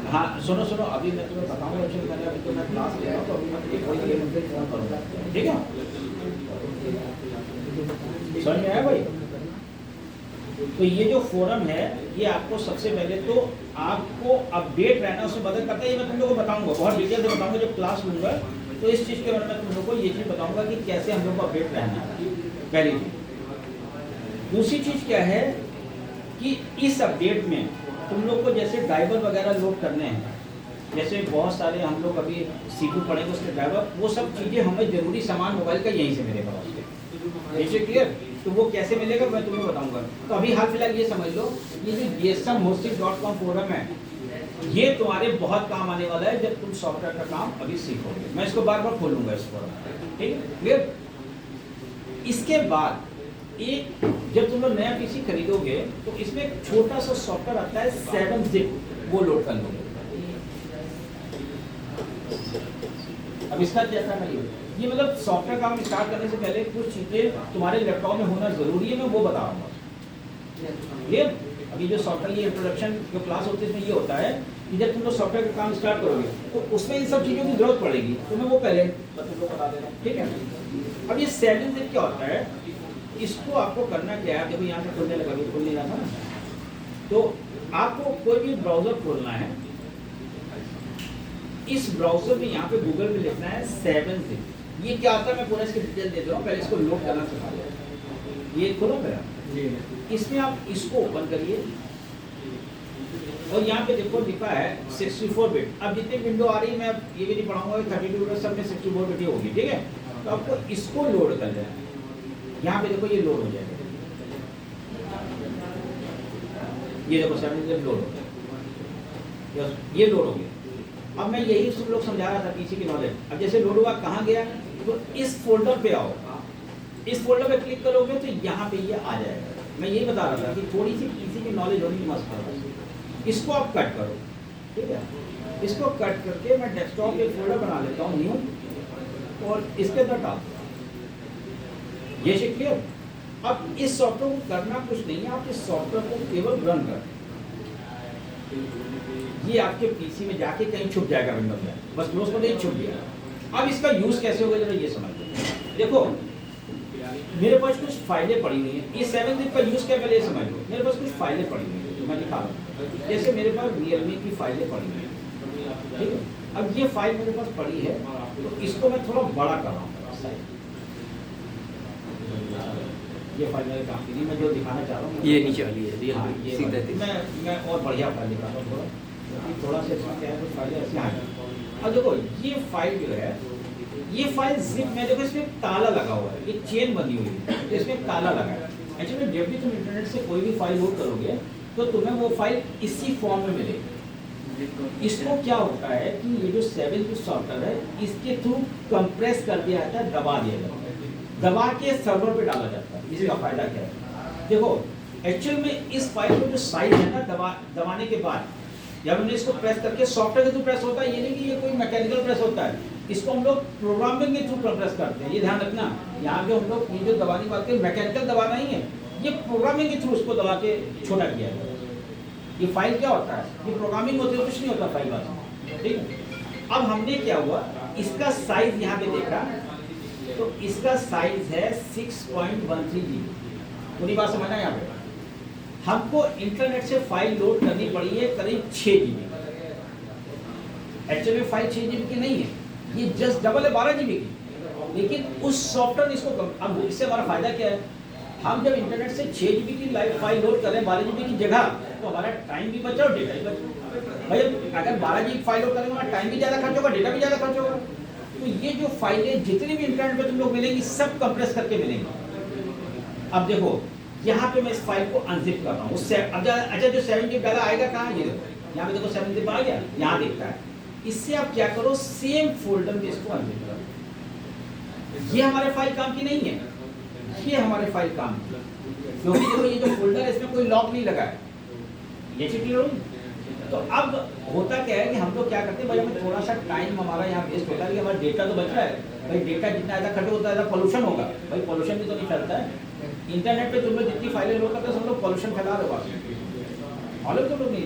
हाँ सुनो, अभी मैं तुम्हें बताऊंगा। एक्चुअली मैंने अभी तो मैं क्लास ले रहा हूँ, तो अभी मैं एक वही मुझे फोन करूँगा, ठीक है। समझ में आया भाई? तो ये जो फोरम है ये आपको सबसे पहले तो आपको अपडेट रहना उसमें मदद करता है। ये मैं तुम लोगों को बताऊंगा, बहुत डिटेल से बताऊंगा जब क्लास लूँगा। तो इस चीज़ के बारे में तुम लोगों को ये चीज़ बताऊंगा कि कैसे हम लोग को अपडेट रहना है, पहली चीज़। दूसरी चीज़ क्या है कि इस अपडेट में तुम लोग को जैसे ड्राइवर वगैरह लोड करने हैं, जैसे बहुत सारे हम लोग अभी सीखू पड़ेंगे उसके ड्राइवर, वो सब चीज़ें हमें जरूरी सामान मोबाइल का यहीं से मिलेगा उसके, ऐसे क्लियर। तो वो कैसे मिलेगा मैं तुम्हें बताऊंगा। तो अभी हाल फिलहाल ये समझ लो, ये जो gsmhosting.com फोरम है ये तुम्हारे बहुत काम आने वाला है जब तुम सॉफ्टवेयर का काम अभी सीखोगे। मैं इसको बार बार खोलूंगा इस फोरम, ठीक है क्लियर। इसके बाद एक जब तुम लोग नया PC खरीदोगे तो इसमें एक छोटा सा सॉफ्टवेयर आता है 7zip, वो लोड कर लोगे। अब इसका क्या करना है, ये मतलब सॉफ्टवेयर काम स्टार्ट करने से पहले कुछ चीज़ें तुम्हारे लैपटॉप में होना जरूरी है, मैं वो बता रहा हूँ। ये अभी जो सॉफ्टवेयर ये इंट्रोडक्शन जो क्लास होती है इसमें ये होता है कि जब तुम लोग सॉफ्टवेयर का काम स्टार्ट करोगे तो उसमें इन सब चीज़ों की जरूरत पड़ेगी, तो मैं वो पहले तुम लोग बता दे रहा हूँ, ठीक है। अब ये 7zip क्या होता है, इसको आपको करना क्या है, देखो यहाँ से खुलने लगा, खुल नहीं रहा था ना। तो आपको कोई भी ब्राउजर खोलना है, इस ब्राउजर में यहाँ पे गूगल में लिखना है 7zip। ये क्या होता है मैं पूरा इसकी डिटेल दे रहा हूँ, पहले इसको लोड करना सिखा दो। ये खोलो मेरा, इसमें आप इसको ओपन करिए और यहाँ पे देखो लिखा है 64 बिट। अब जितनी विंडो आ रही है मैं ये भी नहीं पढ़ाऊंगा, 32 बिट सब में 64 बिट ही होगी, ठीक है। तो आपको इसको लोड कर देना है, यहाँ पे देखो ये लोड हो जाएगा, ये देखो 7zip लोड हो गया, ये लोड हो गया। अब मैं यही सब लोग समझा रहा था PC की नॉलेज। अब जैसे लोड हुआ कहाँ गया, तो इस फोल्डर पे आओ, इस फोल्डर पे क्लिक करोगे तो यहाँ पे ये आ जाएगा। मैं यही बता रहा था कि थोड़ी सी पीसी की नॉलेज होनी मस्त है। इसको आप कट करो, ठीक है, इसको कट करके मैं डेस्कटॉप पे फोल्डर बना लेता हूँ न्यू, और इसके अंदर डाल दूँ। ये से क्लियर। अब इस सॉफ्टवेयर को करना कुछ नहीं है, आप इस सॉफ्टवेयर को केवल रन कर, ये आपके पीसी में जाके कहीं छुप जाएगा विंडोज में, बस क्लोज कर दे, छुप गया। अब इसका यूज कैसे होगा जरा ये समझ लो। देखो मेरे पास कुछ फाइलें पड़ी हुई हैं, इस 7 zip का यूज क्या पहले समझ लो। मेरे पास कुछ फाइलें पड़ी हुई हैं जो मैं दिखा रहा हूँ। जैसे मेरे पास रियलमी की फाइलें पड़ी हुई हैं, ठीक है। अब ये फाइल मेरे पास पड़ी है, तो इसको मैं थोड़ा बड़ा कर रहा हूँ। ये फाइल मेरे काम की नहीं, मैं जो दिखाना चाह रहा हूँ ये नीचे वाली है हाँ, रियल ये सीधा वाली। मैं और बढ़िया फाइल दिखाता हूँ थोड़ा, क्योंकि थोड़ा सा इसमें क्या है, कुछ फाइलें ऐसी आ गई। अब देखो ये फाइल जो है, ये फाइल जिप में देखो इसमें ताला लगा हुआ है, ये चेन बनी हुई है, तो इसमें ताला लगा है। एक्चुअली जब भी तुम इंटरनेट से कोई भी फाइल लोड करोगे तो तुम्हें वो फाइल इसी फॉर्म में मिलेगी। इसको क्या होता है कि ये जो 7 zip सॉफ्टवेयर है, इसके थ्रू कंप्रेस कर दिया जाता है, दबा दिया जाता है, दबा के सर्वर पे डाला जाता है। इसका फायदा क्या है, देखो एक्चुअल में इस फाइल का जो साइज है ना, दबाने के बाद जब हमने इसको प्रेस करके सॉफ्टवेयर के थ्रू प्रेस होता है, ये नहीं कि ये कोई मैकेनिकल प्रेस होता है, इसको हम लोग प्रोग्रामिंग के थ्रू प्रेस करते हैं। ये ध्यान रखना, यहाँ पे हम लोग ये जो दबाने की बात करें, मैकेनिकल दबाना ही है, ये प्रोग्रामिंग के थ्रू उसको दबा के छोटा किया है। ये फाइल क्या होता है, ये प्रोग्रामिंग होती है, कुछ नहीं होता फाइल वाला, ठीक है। अब हमने क्या हुआ, इसका साइज यहाँ पे देखा, तो इसका साइज है 6.13 GB। पूरी बात समझना यहाँ पे। हमको इंटरनेट से फाइल लोड करनी पड़ी है करीब 6 GB। एक्चुअली फाइल 6 GB की नहीं है, ये जस्ट डबल है 12 GB की। लेकिन उस सॉफ्टवेयर इसको अब इससे हमारा फायदा क्या है, हम जब इंटरनेट से 6 GB की लाइव फाइल लोड करें 12 GB की जगह, तो हमारा टाइम भी बचा और डेटा भी बचा। भाई अगर 12 GB फाइल लोड करेंगे, हमारा टाइम भी ज़्यादा खर्च होगा, डेटा भी ज़्यादा खर्च होगा। तो ये जो फाइलें जितनी भी इंटरनेट पे तुम लोग मिलेंगी, सब कंप्रेस करके मिलेंगी। अब देखो यहाँ पे मैं इस फाइल को अनजिप कर रहा हूँ, उससे अच्छा जो 7 zip डाला आएगा कहाँ, ये देखो यहाँ पे देखो 7 zip आ गया, यहाँ देखता है। इससे आप क्या करो, सेम फोल्डर में इसको अनजिप करो। ये हमारे फाइल काम की नहीं है, ये हमारे फाइल काम की, क्योंकि देखो ये जो फोल्डर है इसमें कोई लॉक नहीं लगा है, ये चीज क्लियर होगी। तो अब होता क्या है कि हम लोग क्या करते हैं, भाई हमें थोड़ा सा टाइम हमारा यहाँ वेस्ट होता है कि हमारा डेटा तो बच रहा है। भाई डेटा जितना ज़्यादा खर्च होता है, ज़्यादा पोल्यूशन होगा। भाई पोल्यूशन भी तो नहीं फैलता है इंटरनेट पे। तुम लोग जितनी फाइलें लोड करते हो, सब लोग पोल्यूशन फैला रहे हो, और तो लोग नहीं।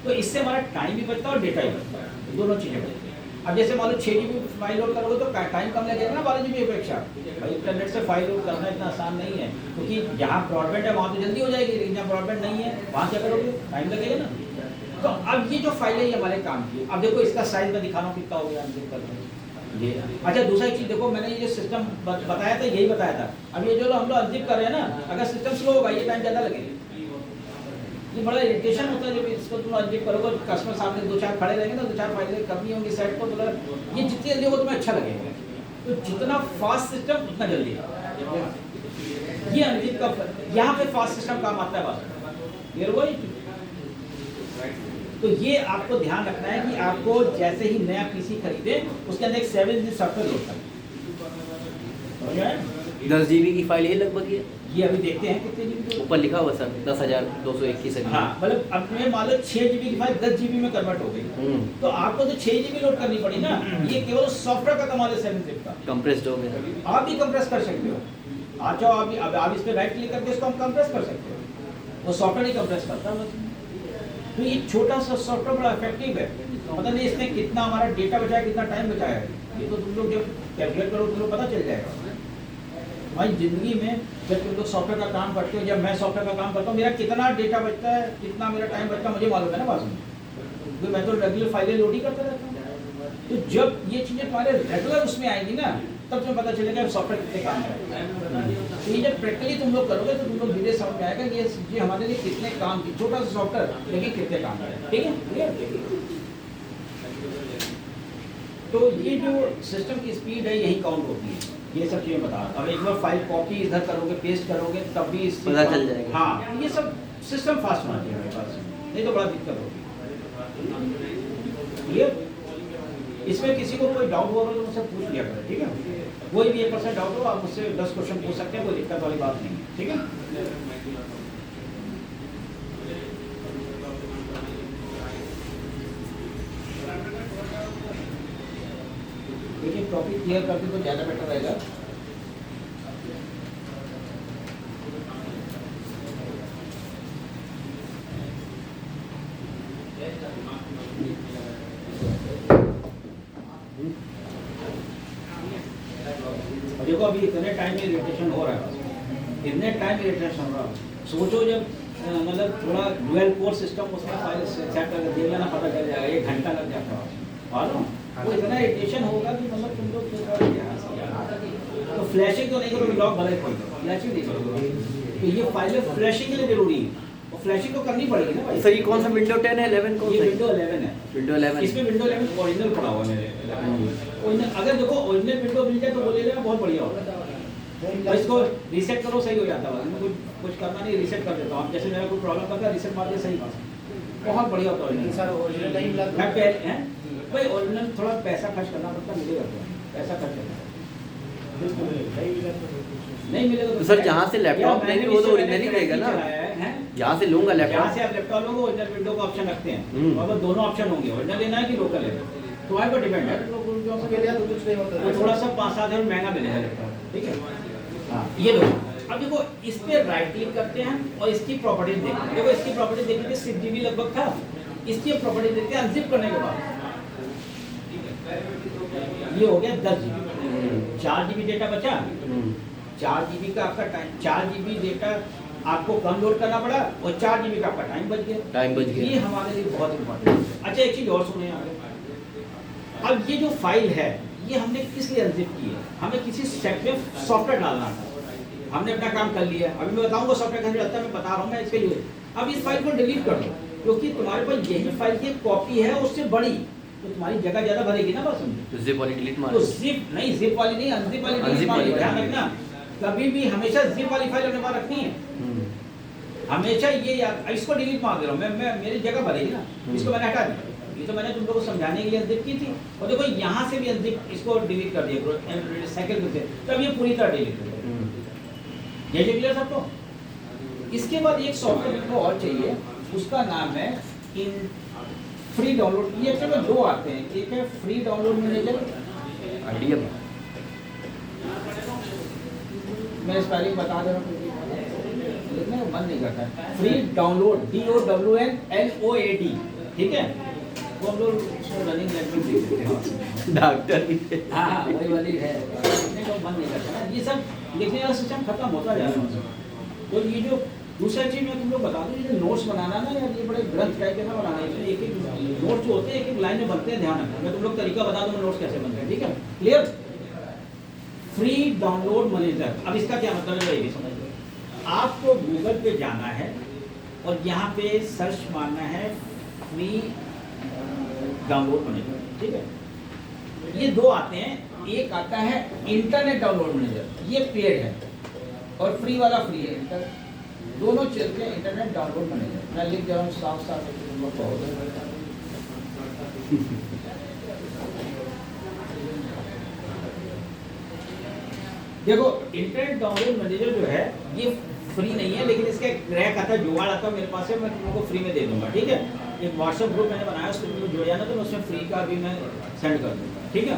तो इससे हमारा टाइम भी बचता है और डेटा भी बचता है, दोनों चीज़ें बचती हैं। अब जैसे मान लो 6 GB फाइल लोड करोगे तो टाइम कम लगेगा ना 12 GB अपेक्षा। भाई इंटरनेट से फाइल लोड करना इतना आसान नहीं है, क्योंकि जहाँ ब्रॉडबैंड है वहाँ तो जल्दी हो जाएगी, लेकिन जहाँ ब्रॉडबैंड नहीं है वहाँ क्या करोगे, टाइम लगेगा ना। तो अब ये जो फाइलें ये हमारे काम की, अब देखो इसका साइज मैं दिखा रहा हूँ कितना हो गया, अनजिप करके ये। अच्छा दूसरा एक चीज़ देखो, मैंने ये जो सिस्टम बताया था, यही बताया था। अब ये जो हम लोग अनजिप कर रहे हैं ना, अगर सिस्टम स्लो होगा ये टाइम ज़्यादा लगेगा। ये बड़ा इरिटेशन होता है जब इसको तुम अनजिप करोगे, कस्टमर सामने 2-4 खड़े रहेंगे ना, 2-4 फाइलें करनी होंगी सेट को, तो ये जितनी जल्दी होगा तुम्हें अच्छा लगेगा। तो जितना फास्ट सिस्टम उतना जल्दी। ये अनजिप का यहाँ पे फास्ट सिस्टम काम आता है बस, ये वही। तो ये आपको ध्यान रखना है कि आपको जैसे ही नया पीसी खरीदे उसके अंदर एक 7 zip सॉफ्टवेयर लोड करें। 10 GB की फाइल है लगभग ये अभी देखते हैं कितने GB ऊपर लिखा हुआ सर 10,221 है। हाँ, मतलब अब मैं मान लो 6 GB की फाइल 10 GB में कन्वर्ट हो गई, तो आपको तो 6 GB लोड करनी पड़ी ना। ये केवल सॉफ्टवेयर का कमाल है 7 zip का। कंप्रेस्ड हो गया, आप भी कंप्रेस कर सकते हो। आ जाओ अभी, अब आप इस पे राइट क्लिक करके इसको हम कंप्रेस कर सकते हो, वो सॉफ्टवेयर ही कंप्रेस करता है। तो ये छोटा सा सॉफ्टवेयर बड़ा इफेक्टिव है। पता नहीं इसने कितना हमारा डेटा बचाया, कितना टाइम बचाया है, ये तो तुम लोग जब कैलकुलेट करो तुम लोग पता चल जाएगा। भाई जिंदगी में जब तुम लोग सॉफ्टवेयर का काम करते हो, जब मैं सॉफ्टवेयर का काम करता हूँ, मेरा कितना डेटा बचता है, कितना मेरा टाइम बचता है, मुझे मालूम है ना बात में, क्योंकि मैं तो रेगुलर फाइलें लोड ही करता रहता हूँ। तो जब ये चीज़ें तुम्हारे रेगुलर उसमें आएंगी ना, तब तुम्हें पता चलेगा सॉफ्टवेयर कितने काम है। तो ये जब प्रैक्टिकली तुम लोग करोगे तो तुम लोग धीरे समझ में आएगा ये हमारे लिए कितने काम की, छोटा सा सॉफ्टवेयर लेकिन कितने काम है। ठीक है, तो ये जो सिस्टम की स्पीड है यही काउंट होती है। ये सब चीज़ें बता रहा। अब एक बार फाइल कॉपी इधर करोगे, पेस्ट करोगे, तब भी इससे पता चल जाएगा। हाँ, ये सब सिस्टम फास्ट होना चाहिए मेरे पास, नहीं तो बड़ा दिक्कत होगी। क्लियर? इसमें किसी को कोई डाउट होगा तो मुझसे पूछ लिया करें, ठीक है। कोई भी 1% डाउट हो आप मुझसे 10 क्वेश्चन पूछ सकते हैं, कोई दिक्कत वाली बात नहीं है, ठीक है। देखिए टॉपिक क्लियर करते तो ज़्यादा बेटर रहेगा। और देखो अभी इतने टाइम में इरिटेशन हो रहा है, इतने टाइम में इरिटेशन हो रहा है। सोचो जब मतलब थोड़ा डुअल कोर सिस्टम उसमें फाइल सेट कर दे लेना, पता चल जाएगा 1 घंटा लग जाता है, मालूम वो इतना इरिटेशन होगा कि मतलब तुम लोग तो फ्लैशिंग तो नहीं करोगे, लॉक भले खोल दो, फ्लैशिंग नहीं करोगे, तो ये फाइलें फ्लैशिंग के लिए जरूरी है और फ्लैशिंग तो करनी पड़ेगी ना भाई। सर ये कौन सा विंडो 10 है 11 कौन ये सा है? विंडो 11 है। विंडो 11 इसमें विंडो 11 ओरिजिनल पड़ा हुआ है मेरे। ओरिजिनल अगर देखो ओरिजिनल विंडो मिल जाए तो बोलिएगा बहुत बढ़िया होगा। और इसको रीसेट करो, सही हो जाता है, इसमें कुछ करना नहीं, रीसेट कर देता हूँ। जैसे मेरा कोई प्रॉब्लम करता है रीसेट मार के सही बात, बहुत बढ़िया होता है सर ओरिजिनल नहीं मिला मैं पहले हैं भाई, ओरिजिनल थोड़ा पैसा खर्च करना पड़ता, मिलेगा तो पैसा खर्च करना नहीं मिलेगा तो सर जहाँ से लैपटॉप लेंगे वो तो ओरिजिनल ही देगा ना, जहाँ से लूंगा यहाँ लैपटॉप से आप लैपटॉप लोगे ओरिजिनल विंडो का ऑप्शन रखते हैं और वो दोनों ऑप्शन होंगे, ओरिजिनल लेना है कि लोकल है, तुम्हारे पर डिपेंड है। कुछ नहीं होता वो थोड़ा सा 5-7 हज़ार महंगा मिलेगा लैपटॉप, ठीक है। हाँ ये लो, अब देखो इस पे राइट क्लिक करते हैं और इसकी प्रॉपर्टीज देखते हैं। देखो इसकी प्रॉपर्टीज देखने के 6 GB लगभग था, इसकी प्रॉपर्टीज देखते हैं अनजिप करने के बाद ये हो गया 10 GB, 4 GB डेटा बचा। 4 GB का आपका टाइम, 4 GB डेटा आपको कम लोड करना पड़ा और 4 GB का आपका टाइम बच गया, टाइम बच गया। ये हमारे लिए बहुत इंपॉर्टेंट है। अच्छा एक चीज और सुनिए आगे, अब ये जो फाइल है ये हमने किस लिए अनजिप की है, हमें किसी सेट में सॉफ्टवेयर डालना था, हमने अपना काम कर लिया। अभी मैं बताऊंगा सॉफ्टवेयर कैसे डालता है, मैं बता रहा हूँ मैं इसके लिए। अब इस फाइल को डिलीट कर दो क्योंकि तुम्हारे पास यही फाइल की कॉपी है उससे बड़ी, तो तुम्हारी जगह ज्यादा भरेगी ना, बस समझो। तो जिप वाली डिलीट मार तो जिप नहीं, जिप वाली नहीं, अनजिप वाली डिलीट मारनी, ध्यान रखना। कभी भी हमेशा जिप वाली फाइल अपने पास रखनी है, हमेशा ये याद। इसको डिलीट मार दे रहा हूँ मैं मेरी जगह भरेगी ना, इसको मैंने हटा दिया। ये तो मैंने तुम लोगों को समझाने के लिए अनजिप की थी, और देखो यहाँ से भी अनजिप इसको डिलीट कर दिया सेकंड से, तब ये पूरी तरह डिलीट कर दिया। ये क्लियर सबको? इसके बाद एक सॉफ्टवेयर को और चाहिए, उसका नाम है इन फ्री डाउनलोड। ये एक्चुअली 2 आते हैं, एक है फ्री डाउनलोड मैनेजर, आइडिया मैं स्पेलिंग बता दे रहा हूँ लिखने को मन नहीं करता है। फ्री डाउनलोड DOWNLOAD, ठीक है, वो हम लोग रनिंग लैंग्वेज लिख देते हैं डॉक्टर। हाँ वही वाली है, लिखने को मन नहीं करता ना, ये सब लिखने वाला सिस्टम खत्म होता जा रहा है। तो ये जो दूसरा चीज मैं तुम लोग बता दूं, ये जो नोट्स बनाना ना यार, ये बड़े ग्रंथ टाइप के ना बनाना है, एक एक नोट जो होते हैं एक एक लाइन में बनते हैं, ध्यान रखना। मैं तुम लोग तरीका बता दूंगा नोट्स कैसे बनते हैं, ठीक है, क्लियर। फ्री डाउनलोड मैनेजर, अब इसका क्या मतलब है ये भी समझ लो। आपको गूगल पे जाना है और यहाँ पे सर्च मारना है फ्री डाउनलोड मैनेजर, ठीक है। ये 2 आते हैं, एक आता है इंटरनेट डाउनलोड मैनेजर, ये पेड है, और फ्री वाला फ्री है, दोनों चलते हैं इंटरनेट डाउनलोड मैनेजर। मैं लिख रहा हूँ साफ साफ देखो इंटरनेट डाउनलोड मैनेजर जो है ये फ्री नहीं है, लेकिन इसका एक क्रैक आता है, जुगाड़ आता है मेरे पास है, मैं तुम लोगों को फ्री में दे दूंगा, ठीक है। एक व्हाट्सएप ग्रुप मैंने बनाया, उसको तुम लोग जुड़ जाना, तो मैं उसमें फ्री का भी मैं सेंड कर दूंगा, ठीक है।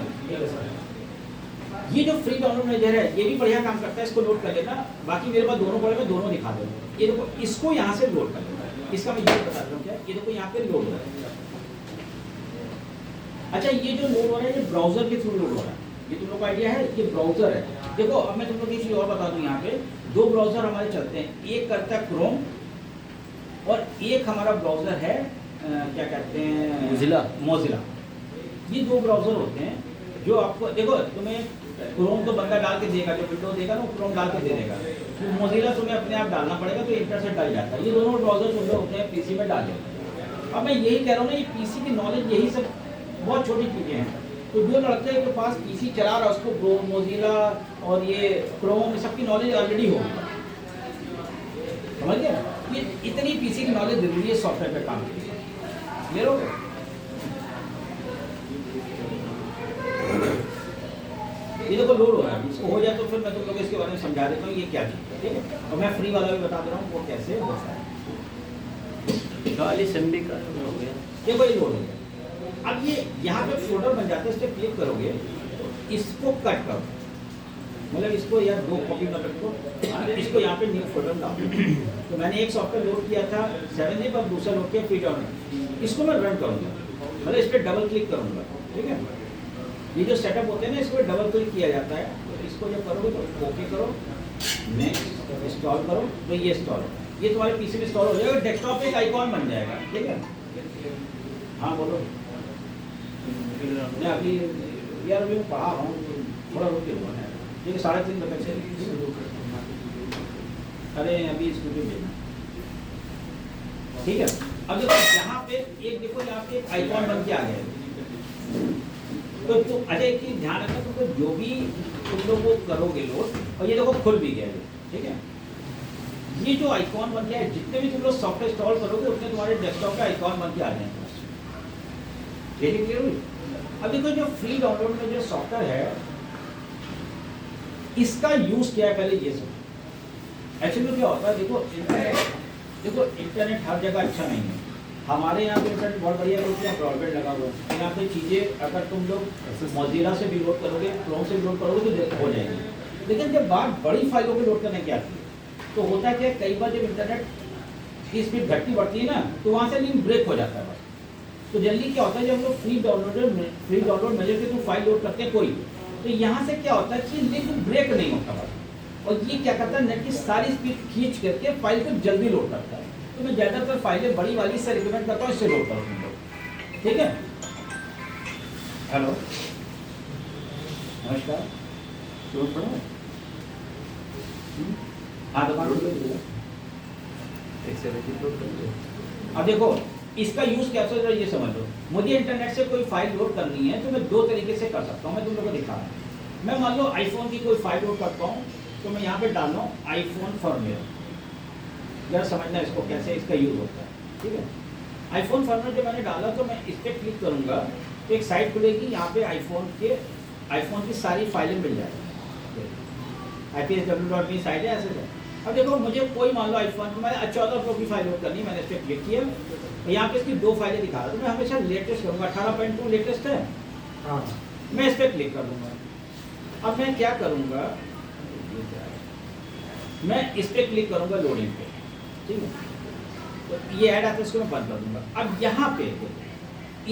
ये जो फ्री डाउनलोड मैनेजर है ये भी बढ़िया काम करता है, इसको लोड कर लेना। बाकी मेरे पास दोनों पड़े, मैं दोनों दिखा दूंगा। ये देखो इसको यहाँ से लोड कर लेना, इसका मैं ये बता रहा हूँ क्या, ये देखो यहाँ पे लोड हो रहा है। अच्छा ये जो लोड हो रहा है ये ब्राउजर के थ्रू लोड हो रहा है, ये तुम लोग को आइडिया है, ये ब्राउजर है। देखो अब मैं तुम लोग एक चीज और बता दूं, यहाँ पे 2 ब्राउजर हमारे चलते हैं, एक करता है क्रोम और एक हमारा ब्राउजर है क्या कहते हैं, मोजिला। ये 2 ब्राउजर होते हैं जो आपको, देखो तुम्हें क्रोम तो बंदा डाल के देगा, जो विंडो देगा ना वो क्रोम डाल के दे देगा, तो मोजिला तुम्हें अपने आप डालना पड़ेगा, तो इंटर से डल जाता है। ये दोनों ब्राउजर तुम लोग अपने पीसी में डाल देते। अब मैं यही कह रहा हूँ ना, ये पीसी की नॉलेज यही सब बहुत छोटी चीजें हैं, तो जो लड़के के पास पीसी चला रहा है उसको मोजिला और ये क्रोम सबकी नॉलेज ऑलरेडी होगी, समझ गए। ये इतनी पीसी की नॉलेज जरूरी है सॉफ्टवेयर पे काम के लिए, क्लियर हो गया। ये देखो लोड हो रहा है, इसको हो जाए तो फिर मैं तुम लोग इसके बारे में समझा देता हूँ ये क्या चीज़ है, ठीक है। और मैं फ्री वाला भी बता दे रहा हूँ वो कैसे होता है। 40 MB का हो गया। ये कोई लोड हो गया। अब ये यहाँ पे फोल्डर बन जाता है, इस पर क्लिक करोगे तो इसको कट करो, मतलब इसको यार 2 कॉपी में रखो, इसको यहाँ पे न्यू फोल्डर डालो। तो मैंने एक सॉफ्टवेयर लोड किया था 7zip, अब दूसरा लोड किया फीडॉन, इसको मैं रन करूँगा, मतलब इस पर डबल क्लिक करूँगा, ठीक है। ये जो सेटअप होते हैं ना, इस पर डबल क्लिक किया जाता है, तो इसको जब करोगे तो ओके करो, नेक्स्ट इंस्टॉल करो, तो ये इंस्टॉल ये तुम्हारे पीसी में इंस्टॉल हो जाएगा, डेस्कटॉप पे एक आइकॉन बन जाएगा, ठीक है। हाँ बोलो। मैं अभी यार अभी पढ़ा रहा हूँ, थोड़ा रुक के हुआ है, ये 3:30 बजे से। अरे अभी स्टूडियो भेजना, ठीक है। अब देखो यहाँ पे एक, देखो यहाँ पे एक आइकॉन बन के आ गया है। तो अच्छा एक चीज ध्यान रखना, तो जो भी तुम लोग वो करोगे लोड, और ये देखो खुल भी गया है, ठीक है। ये जो आइकॉन बन गया है, जितने भी तुम लोग सॉफ्टवेयर इंस्टॉल करोगे उतने तुम्हारे डेस्कटॉप का आइकॉन बन के आ जाएंगे। ये क्लियर हुई? अब देखो जो फ्री डाउनलोड में जो सॉफ्टवेयर है, इसका यूज क्या है पहले ये समझो। एक्चुअली क्या होता है, देखो इंटरनेट हर जगह अच्छा नहीं है। हमारे यहाँ पे इंटरनेट बहुत बढ़िया है, क्योंकि यहाँ ब्रॉडबैंड लगा हुआ है। यहाँ पे चीज़ें अगर तुम लोग मोज़िला से भी लोड करोगे, क्रोम से भी लोड करोगे तो हो जाएगी। लेकिन जब बात बड़ी फाइलों को लोड करने की आती है, तो होता क्या है, कई बार जब इंटरनेट की स्पीड घटती बढ़ती है ना, तो वहाँ से लिंक ब्रेक हो जाता है बस। तो जल्दी क्या होता है, जब हम लोग फ्री डाउनलोड मेजर के थ्रू फाइल लोड करते हैं कोई, तो यहाँ से क्या होता है कि लिंक ब्रेक नहीं होता बस। और ये क्या करता है, नेट की सारी स्पीड खींच करके फाइल को जल्दी लोड करता है। तो मैं ज़्यादातर फाइलें बड़ी वाली से रिकमेंड करता हूँ, इससे लोड करो तुम लोग, ठीक है। हेलो नमस्कार, लोड पड़ा? हाँ दुकान लोड कर दीजिए। अब देखो इसका यूज क्या है, ये समझ लो। मुझे इंटरनेट से कोई फाइल लोड करनी है तो मैं 2 तरीके से कर सकता हूँ, मैं तुम लोगों को दिखा रहा हूँ। मैं मान लो आईफोन की कोई फाइल लोड करता हूँ, तो मैं यहाँ पे डाल रहा हूँ आईफोन फर्मवेयर, जरा समझना इसको कैसे इसका यूज होता है, ठीक है। आईफोन फर्मवेयर जो मैंने डाला, तो मैं इस पर क्लिक करूँगा तो एक साइट खुलेगी, यहाँ पे आईफोन की सारी फाइलें मिल जाएगी। IPSW.me साइट है, ऐसे है। अब देखो मुझे कोई मान लो आईफोन की मैं 14 प्रो की फाइल लोड करनी है, मैंने इस पर क्लिक किया, यहाँ पे इसकी 2 फाइलें दिखा रहा है, तो मैं हमेशा लेटेस्ट करूँगा, 18.2 लेटेस्ट है, मैं इस पर क्लिक कर दूँगा। अब मैं क्या करूँगा, मैं इस पर क्लिक करूँगा लोडिंग पे, ठीक है। तो ये ऐड आता है, इसको मैं बंद कर दूँगा। अब यहाँ पे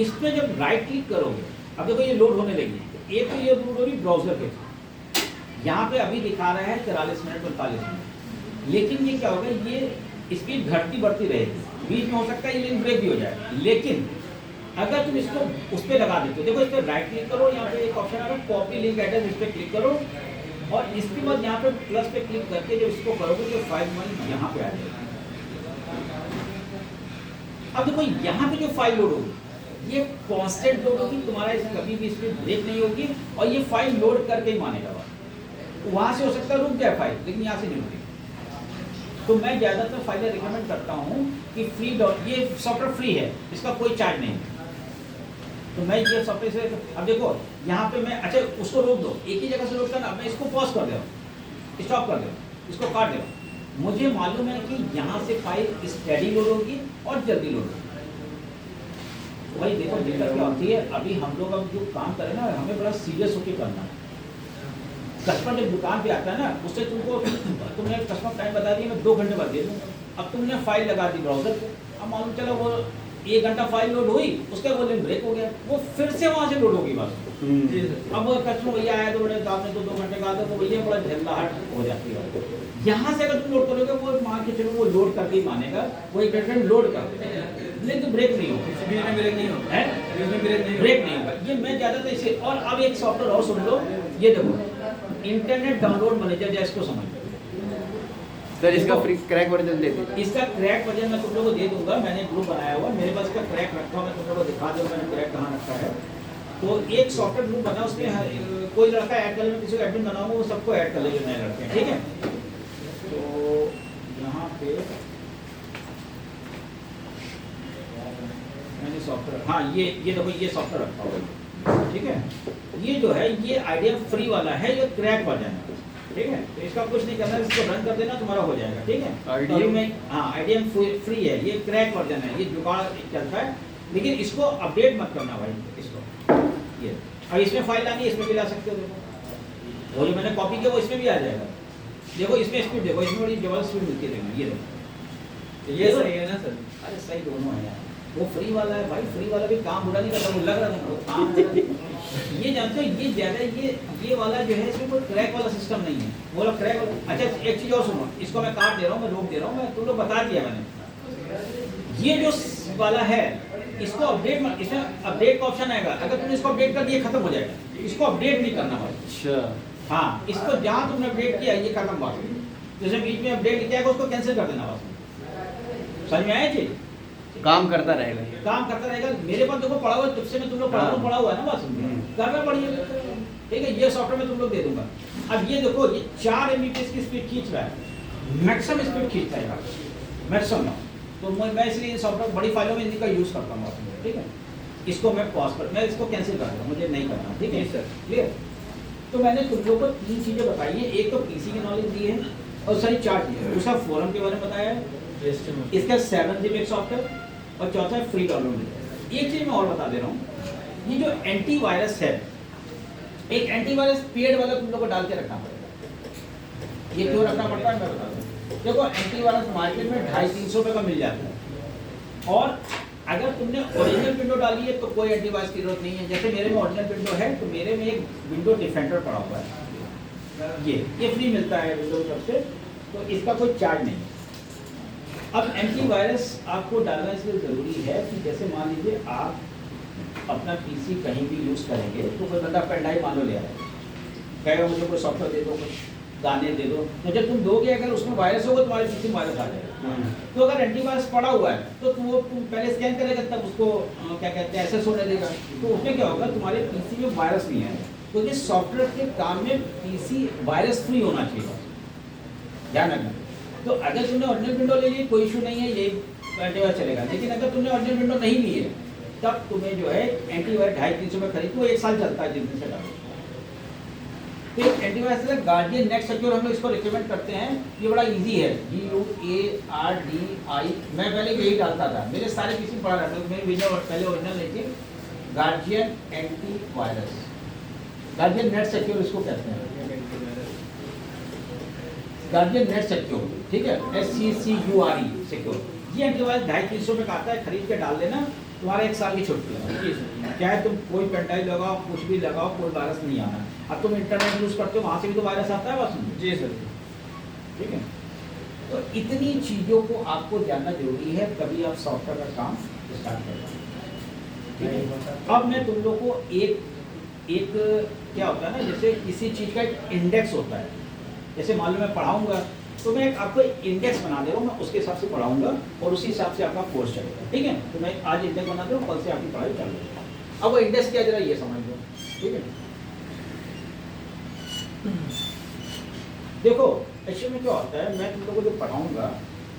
इस पर जब राइट क्लिक करोगे, अब देखो ये लोड होने लगी। एक तो ये लोड हो रही ब्राउजर पे, यहाँ पे अभी दिखा रहा है 43 मिनट 45 मिनट, लेकिन ये क्या होगा, ये स्पीड घटती बढ़ती रहेगी, बीच में हो सकता है ये लिंक ब्रेक भी हो जाए। लेकिन अगर तुम इसको उस पर लगा देते हो, देखो इस पर राइट क्लिक करो, यहाँ पे एक ऑप्शन आ रहा है कॉपी लिंक एड्रेस, इस पर क्लिक करो, और इसके बाद यहाँ पे प्लस पे क्लिक करके जब इसको करोगे तो फाइल हमारी यहाँ पे आ जाएगी। अब देखो यहाँ पे जो फाइल लोड होगी, ये कांस्टेंट लोड होगी, तुम्हारा कभी भी इसमें ब्रेक नहीं होगी, और ये फाइल लोड करके ही मानेगा। तो वहाँ से हो सकता है रुक जाए फाइल, लेकिन यहाँ से नहीं रुकेगी। तो मैं ज़्यादातर फाइलें रिकमेंड करता हूँ कि ये सॉफ्टवेयर फ्री है, इसका कोई चार्ज नहीं। तो मैं ये सॉफ्टवेयर से, अब देखो यहाँ पे मैं, अच्छा उसको रोक दो, एक ही जगह से रोक करना, मैं इसको पॉज कर दे, स्टॉप कर दे, इसको काट दे। मुझे मालूम है कि यहाँ से फाइल स्टेडी लोड होगी और जल्दी लोड होगी। वही देखो दिक्कत क्या होती है, अभी हम लोग अब जो काम करें ना, हमें बड़ा सीरियस होकर करना है। कस्टमर जब दुकान पे आता है ना, उससे तुमने कस्टमर टाइम बता दिया, मैं 2 घंटे बाद दे दूँगा। अब तुमने फाइल लगा दी ब्राउजर पे, अब मालूम चला वो 1 घंटा फाइल लोड हुई, उसका वो लिंक ब्रेक हो गया, वो फिर से वहाँ से लोड होगी बस। अब कस्टमर भैया आया तो बड़े आपने तो 2 घंटे का, तो भैया बड़ा झल्लाहट हो जाती है। यहाँ से अगर तुम लोड करोगे, वो मान के चलो वो लोड करके ही मानेगा, वो 1 घंटे लोड कर देगा, लेकिन ब्रेक नहीं होगा, ब्रेक नहीं होगा। ये मैं ज़्यादातर इसे, और अब एक सॉफ्टवेयर और सुन लो, ये देखो इंटरनेट डाउनलोड मैनेजर, जैसे इसको समझ सर इसका फ्री क्रैक वर्जन दे दीजिए। इसका क्रैक वर्जन मैं तुम लोगों को दे दूंगा, मैंने ग्रुप बनाया हुआ, मेरे पास इसका क्रैक रखा हुआ, मैं तुम लोगों को दिखा दूंगा मैंने क्रैक कहाँ रखा है। तो एक सॉफ्टवेयर ग्रुप बना, उसमें कोई लड़का ऐड कर ले, मैं किसी को एडमिन बनाऊंगा, वो सबको ऐड कर ले जो नए लड़के हैं, ठीक है। तो यहाँ पे मैंने सॉफ्टवेयर, हाँ ये देखो ये सॉफ्टवेयर रखा हुआ है, ठीक है। ये जो है ये IDM फ्री वाला है, ये क्रैक वर्जन है, ठीक है। तो इसका कुछ नहीं करना है, इसको रन कर देना तुम्हारा हो जाएगा, ठीक है। तो अभी मैं IDM फ्री है, ये क्रैक वर्जन है, ये जुगाड़ चलता है, लेकिन इसको अपडेट मत करना भाई इसको। ये अब इसमें फाइल आनी है, इसमें भी ला सकते हो। देखो वो जो मैंने कॉपी किया वो इसमें भी आ जाएगा। देखो इसमें स्पीड देखो, इसमें बड़ी जबरदस्त स्पीड मिलती है। देखो ये देखो, ये सही है ना सर? अरे सही दोनों है यार। वो फ्री वाला है भाई, फ्री वाला भी काम बुरा नहीं करता, वो लग रहा है काम ये जानते हो, ये ज्यादा ये वाला जो है इसमें कोई क्रैक वाला सिस्टम नहीं है। वो लोग क्रैक वाला, अच्छा एक चीज और सुनो, इसको मैं काट दे रहा हूँ, मैं रोक दे रहा हूँ, मैं तुम लोग बता दिया मैंने। ये जो वाला है इसको अपडेट, इसमें अपडेट का ऑप्शन आएगा, अगर तुमने इसको अपडेट कर दिया खत्म हो जाएगा, इसको अपडेट नहीं करना भाई। अच्छा हाँ, इसको जहाँ तुमने अपडेट किया ये खत्म बात। जैसे बीच में अपडेट किया है उसको कैंसिल कर देना बस। समझ में आया चीज? काम करता रहेगा ये। काम करता रहेगा। मेरे पास देखो पड़ा हुआ है, तुझसे मैं तुम लोग पढ़ा हुआ है ना बात, करना पड़ेगा, ठीक है। ये सॉफ्टवेयर मैं तुम लोग दे दूंगा। अब ये देखो, ये 4 Mbps की स्पीड खींच रहा है, मैक्सिमम स्पीड खींचता है मैक्सिमम। तो मैं इसलिए सॉफ्टवेयर बड़ी फाइलों में इनका यूज करता हूँ, ठीक है। इसको मैं पॉज कर, मैं इसको कैंसिल कर दूँ, मुझे नहीं करना, ठीक है सर, क्लियर। तो मैंने तुम लोगों को 3 चीजें बताई है, एक तो PC की नॉलेज दी है और सारी 4 चीजें, दूसरा फोरम के बारे में बताया है, इसका 7 GB सॉफ्टवेयर, और चौथा है फ्री डाउनलोड। एक चीज मैं और बता दे रहा हूँ, ये जो एंटीवायरस है, एक एंटीवायरस पेड वाला तुम लोग को डाल के रखना पड़ेगा। ये क्यों रखना पड़ता है मैं बता दूँ। देखो एंटीवायरस मार्केट में 250-300 रुपये का मिल जाता है, और अगर तुमने ओरिजिनल विंडो डाली है तो कोई एंटीवायरस की जरूरत नहीं है। जैसे मेरे में ओरिजिनल विंडो है, तो मेरे में एक विंडो डिफेंडर पड़ा हुआ है, ये फ्री मिलता है विंडो तरफ से, तो इसका कोई चार्ज नहीं है। अब एंटीवायरस आपको डालना इसलिए ज़रूरी है कि जैसे मान लीजिए आप अपना PC कहीं भी यूज़ करेंगे, तो कोई बंदा पेन ड्राइव मान लो ले आएगा, कहेगा मुझे कोई सॉफ्टवेयर दे दो, कुछ गाने दे दो, तो जब तुम दोगे अगर उसमें वायरस होगा तुम्हारे PC में वायरस आ जाएगा। तो अगर एंटीवायरस पड़ा हुआ है तो तुम पहले स्कैन करेगा, तब उसको क्या कहते हैं एक्सेस होने देगा, तो उसमें क्या होगा, तुम्हारे PC में वायरस नहीं है। क्योंकि सॉफ्टवेयर के काम में PC वायरस फ्री होना चाहिए, ध्यान रखना। तो अगर तुमने ओरिजिनल विंडो ले ली कोई इशू नहीं है, ये एंटीवायरस चलेगा। लेकिन अगर तुमने ओरिजिनल विंडो नहीं ली है, तब तुम्हें जो है एंटीवायरस 250-300 में खरीद, वो 1 साल चलता है जितने से डालो। तो एंटीवायरस है गार्डियन नेट सिक्योर, हम लोग इसको रिकमेंड करते हैं। ये बड़ा इजी है, GUARDI। मैं पहले यही डालता था, मेरे सारे PC पढ़ा रहता था, मेरी विंडो पहले ओरिजिनल नहीं थी। Guardian antivirus, guardian net secure इसको कहते हैं, गार्डियन नेट सिक्योर, ठीक है, SCCURE सिक्योर। ये एंटीवायरस 250-300 रुपये का आता है, खरीद के डाल देना, तुम्हारा 1 साल की छुट्टी है। चाहे तुम कोई पेंटाइल लगाओ, कुछ भी लगाओ, कोई वायरस नहीं आना। अब तुम इंटरनेट यूज़ करते हो, वहाँ से भी तो वायरस आता है बस। जी सर, ठीक है। तो इतनी चीज़ों को आपको जानना जरूरी है, तभी आप सॉफ्टवेयर का काम स्टार्ट कर पाएंगे। अब मैं तुम लोग को एक क्या होता है ना, जैसे किसी चीज़ का एक इंडेक्स होता है, जैसे मान लो मैं पढ़ाऊंगा, तो मैं आपको इंडेक्स बना दे रहा हूँ, मैं उसके हिसाब से पढ़ाऊंगा और उसी हिसाब से आपका कोर्स चलेगा, ठीक है। तो मैं आज इंडेक्स बना दे रहा हूँ, कल से आपकी पढ़ाई चालू होगी। अब वो इंडेक्स क्या जरा ये समझ लो, ठीक है। देखो एक्चुअली में क्या होता है, मैं तुम लोगों को जो पढ़ाऊंगा,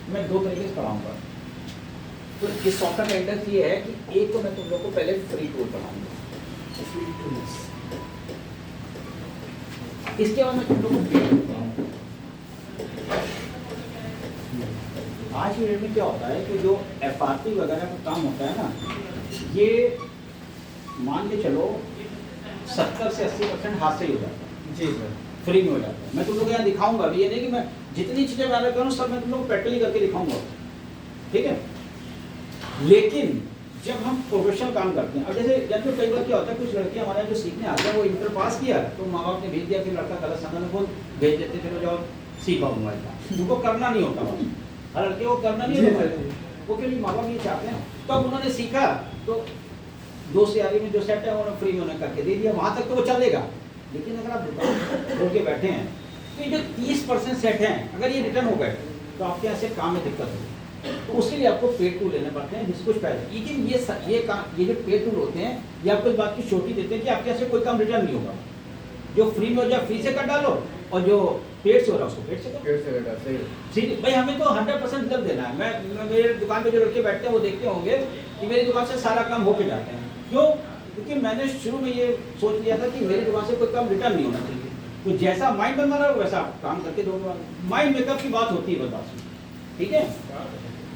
मैं 2 तरीके से पढ़ाऊंगा। तो इस सॉफ्टवेयर का इंडेक्स ये है कि एक तो मैं तुम लोग को पहले फ्री टूल पढ़ाऊंगा, इसके बाद मैं तुम लोग को पेड टूल पढ़ाऊंगा। आज की डेट में क्या होता है कि जो FRP वगैरह का काम होता है ना, ये मान के चलो 70 से 80% हाथ से ही हो जाता है। जी सर, फ्री में हो जाता है। मैं तुम लोग को यहाँ दिखाऊंगा अभी, ये नहीं कि मैं जितनी चीज़ें मैं करूँ सब मैं तुम लोग को प्रैक्टिकली करके दिखाऊंगा, ठीक है। लेकिन जब हम प्रोफेशनल काम करते हैं, अब जैसे जब तो कई बार क्या होता है, कुछ लड़कियाँ हमारे जो सीखने आते हैं वो इंटर पास किया तो माँ बाप ने भेज दिया, फिर लड़का गलत संगत में भेज देते, फिर जाओ सीखा मोबाइल का, उनको करना नहीं होता, हर लड़के को करना नहीं होता, वो क्योंकि माँ बाप ये चाहते हैं। तो अब उन्होंने सीखा तो दोस्त यारी में जो सेट है उन्होंने फ्री में उन्हें करके दे दिया, वहाँ तक तो वो चलेगा। लेकिन अगर आप दुकान खोल के बैठे हैं तो ये जो 30% सेट हैं, अगर ये रिटर्न हो गए तो आपके यहाँ से काम में दिक्कत होगी। तो उसके लिए आपको पेड टूल लेने पड़ते हैं, जिससे कुछ पैसे। लेकिन ये जो पेड टूल होते हैं ये आपको इस बात की छोटी देते हैं कि आपके यहाँ से कोई काम रिटर्न नहीं होगा। जो फ्री में हो जाए फ्री से कर डालो, और जो पेड से हो रहा है उसको पेड से कर। ठीक भाई, हमें तो 100% रिजल्ट देना है। मैं मेरे दुकान पे जो लड़के बैठते हैं वो देखते होंगे कि मेरी दुकान से सारा काम होके जाते हैं। क्यों? क्योंकि मैंने शुरू में ये सोच लिया था कि मेरे दिमाग से कोई काम रिटर्न नहीं होना चाहिए, तो जैसा माइंड बन रहा है वैसा आप काम करके दोगे। माइंड मेकअप की बात होती है बस, ठीक है।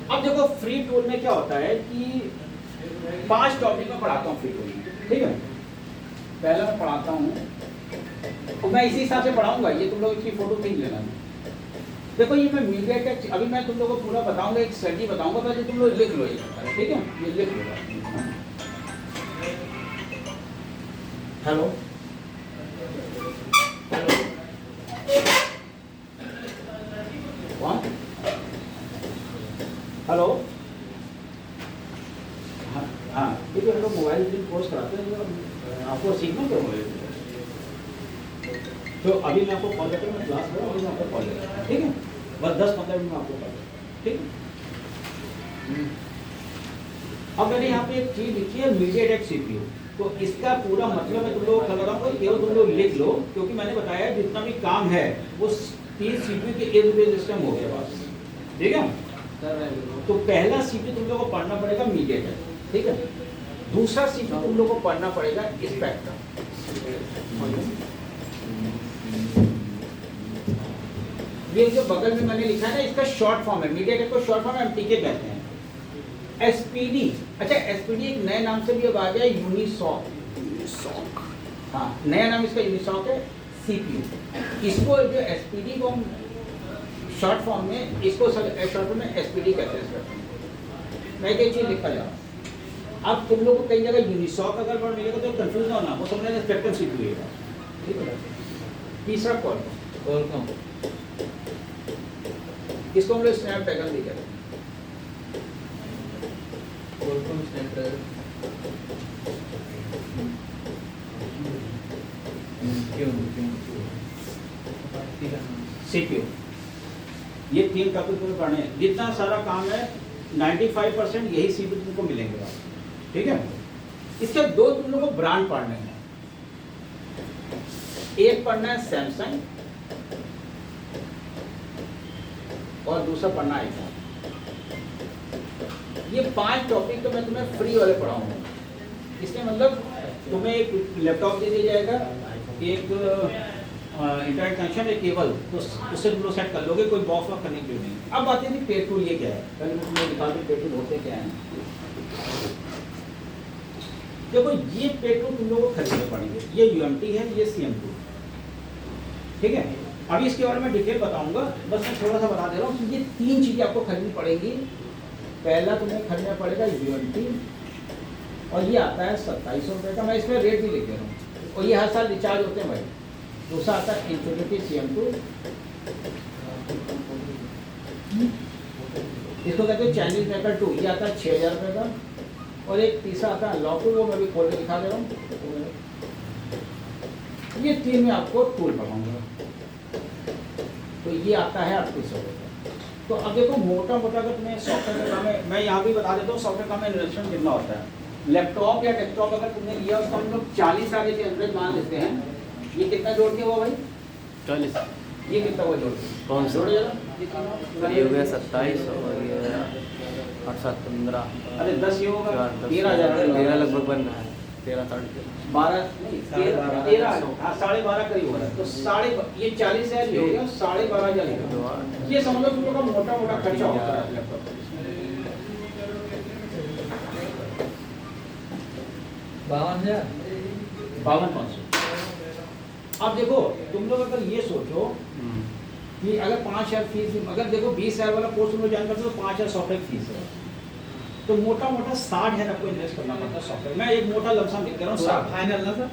अब देखो फ्री टूल में क्या होता है कि 5 टॉपिक में पढ़ाता हूँ फ्री टूल में, ठीक है। पहला मैं पढ़ाता हूँ, तो मैं इसी हिसाब से पढ़ाऊंगा, ये तुम लोग इसकी फोटो खींच लेना। देखो ये मैं मीडिया टेक, अभी मैं तुम लोगों को पूरा बताऊंगा, एक स्ट्रेटजी बताऊंगा, पहले तुम लोग लिख लो ये, ठीक है, ये लिख लो। हेलो कौन? हेलो, हाँ ठीक है, हम लोग मोबाइल बिल कोर्स कराते हैं, आपको सीखना क्या मोबाइल, तो अभी मैं आपको कॉल करके मैं क्लास करूँ, अभी मैं आपको कॉल करूँ, ठीक है, बस 10-15 मिनट में आपको कॉल करूँ, ठीक है। अब मैंने यहाँ पे एक चीज़ लिखी है मीडियाटेक सीपीयू, तो इसका पूरा मतलब मैं तुम लोगों को बताऊंगा, केवल तुम लोग लिख लो, क्योंकि मैंने बताया जितना भी काम है वो 3 सीपीयू के एक सिस्टम हो गया बस, ठीक है। तो पहला सीपीयू तुम लोग को पढ़ना पड़ेगा मीडियाटेक, ठीक है। दूसरा सीपीयू तुम लोग को पढ़ना पड़ेगा स्पेक्ट्रम, ये जो बगल में मैंने लिखा है ना, इसका शॉर्ट फॉर्म है, मीडियाटेक को शॉर्ट फॉर्म एमटीके कहते हैं। एसपीडी, अच्छा एसपीडी एक नए नाम से भी अब आ गया, यूनिसॉक, हाँ नया नाम इसका यूनिसॉक है। सीपीयू, इसको जो एसपीडी को शॉर्ट फॉर्म में, इसको शॉर्ट फॉर्म में एसपीडी कहते हैं। मैं एक चीज लिखा जा, अब तुम लोग को कई जगह यूनिसॉक अगर वर्ड मिलेगा तो कंफ्यूज ना होना, वो समझना स्पेक्ट्रम सीपीयू है, ठीक है। तीसरा कॉलकॉम, इसको हम लोग स्नैपड्रैगन भी कहते हैं। सीपीयू, ये 3 टॉपिक तुम्हें पढ़ने हैं, जितना सारा काम है 95% यही सीपीयू तुमको मिलेंगे बस, ठीक है। इसके 2 तुम लोगों को ब्रांड पढ़ने हैं, एक पढ़ना है सैमसंग और दूसरा पढ़ना है आईफोन। ये 5 टॉपिक तो मैं तुम्हें फ्री वाले पढ़ाऊंगा। इसमें मतलब तुम्हें एक लैपटॉप दे दिया जाएगा, एक इंटरनेट कनेक्शन, एक केबल, तो उससे तुम लोग सेट कर लोगे, कोई बॉक्स वॉक्स करने की जरूरत नहीं। अब बात है पेड टूल ये क्या है, पहले मैं तुम्हें दिखा दूं पेड टूल होते क्या है। देखो ये पेड टूल तुम लोगों को खरीदने पड़ेंगे, ये यूएमटी है, ये CM2, ठीक है। अभी इसके बारे में डिटेल बताऊंगा, बस मैं थोड़ा सा बता दे रहा हूँ। ये 3 चीजें आपको खरीदनी पड़ेगी। पहला तुम्हें खरीदना पड़ेगा यूएमटी, और ये आता है 2700 रुपये का, मैं इसमें रेट भी लिख दे रहा हूँ, और ये हर साल रिचार्ज होते हैं भाई। दूसरा आता है इन्फिनिटी CM2, इसको कहते हैं चाइनीज मेकर 2, ये आता है 6000 रुपये का, और एक तीसरा आता है लॉक टूल, वो मैं भी खोल के दिखा दे रहा हूँ। ये 3 में आपको टूल पढ़ाऊंगा, तो ये आता है 3800 रुपये का। तो अब देखो मोटा मोटा अगर तुम्हें सॉफ्टवेयर का काम है, मैं यहाँ भी बता देता हूँ सॉफ्टवेयर का में इन्वेस्टमेंट कितना होता है। लैपटॉप या डेस्कटॉप अगर तुमने लिया उसका हम लोग 40 साल के एवरेज मान लेते हैं। ये कितना जोड़ के हुआ भाई? 40। ये कितना हुआ जोड़ के? कौन सा? जोड़ ये हो गया 27 और ये 8 7 15। अरे 10 ये होगा 13,000 13 लगभग बन रहा है, 13 साढ़े 12 13 हाँ 12.5 करीब हो रहा है। तो साढ़े ये 40,000 ये हो गया 12,500। ये समझ लो तुम लोग का मोटा मोटा खर्चा होता है लैपटॉप। 52,500। अब देखो तुम लोग अगर ये सोचो कि अगर 5,000 फीस, अगर देखो 20,000 वाला कोर्स तुम लोग ज्वाइन करते हो तो 5,000 सॉफ्टवेयर फीस है, तो मोटा मोटा 60,000 आपको इन्वेस्ट करना पड़ता है सॉफ्टवेयर। मैं एक मोटा लमसम लिख रहा हूँ, फाइनल ना सर,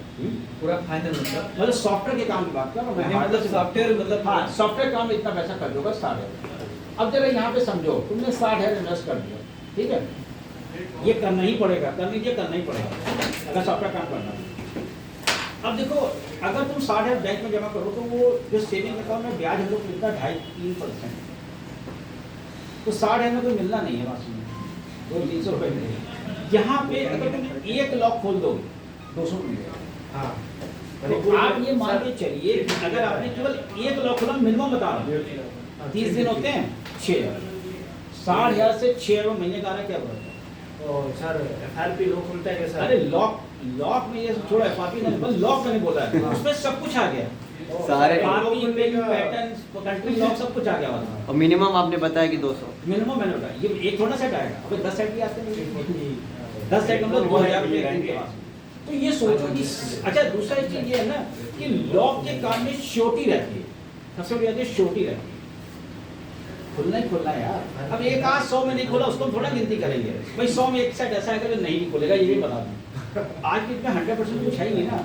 पूरा फाइनल मतलब सॉफ्टवेयर के काम की बात कर रहा हूँ मैं, मतलब सॉफ्टवेयर मतलब हाँ सॉफ्टवेयर काम में इतना पैसा कर दोगा 60,000। अब जरा यहाँ पे समझो तुमने 60,000 इन्वेस्ट कर दिया, ठीक है, ये करना ही पड़ेगा, कर लीजिए करना ही पड़ेगा अगर सॉफ्टवेयर काम करना है। अब देखो अगर तुम 60,000 बैंक में जमा करो तो वो जो सेविंग अकाउंट में ब्याज हम लोग मिलता है 2.5-3%, तो 60,000 में कोई मिलना नहीं है वास्तव में, 200-300 रुपये मिलेगा। यहाँ पे अगर तुम 1 लाख खोल दोगे 200 मिलेगा। हाँ तो आप ये मान के चलिए अगर आपने केवल 1 लाख खोला, मिनिमम बता रहा हूँ 30 दिन होते हैं 6,000, 60,000 से 6,000 महीने का आना क्या बोलते हैं? तो सर FRP लोग खुलता है क्या सर? अरे लॉक लॉक में ये छोड़ा है कॉपी नहीं, बस लॉक मैंने बोला है, उसमें सब कुछ आ गया, सारे copy pen pattern country lock सब कुछ आ गया वहाँ। और मिनिमम आपने बताया कि 200। मिनिमम मैंने बताया, ये एक थोड़ा सेट आएगा, अबे 10 सेट भी आते हैं, 10 सेट मतलब 2000 रुपये के पास। तो ये सोचो कि अच्छा दूसरा एक चीज ये है ना कि लॉक के काम में श्योरिटी रहती है, सबसे बड़ी बात है श्योरिटी रहती है, खुलना ही खुलना है यार। अब एक आध 100 में नहीं खुला उसको हम थोड़ा गिनती करेंगे भाई, 100 में एक सेट ऐसा है कि नहीं खुलेगा, ये भी बता दूं। आज के इसमें 100% कुछ है ही नहीं ना,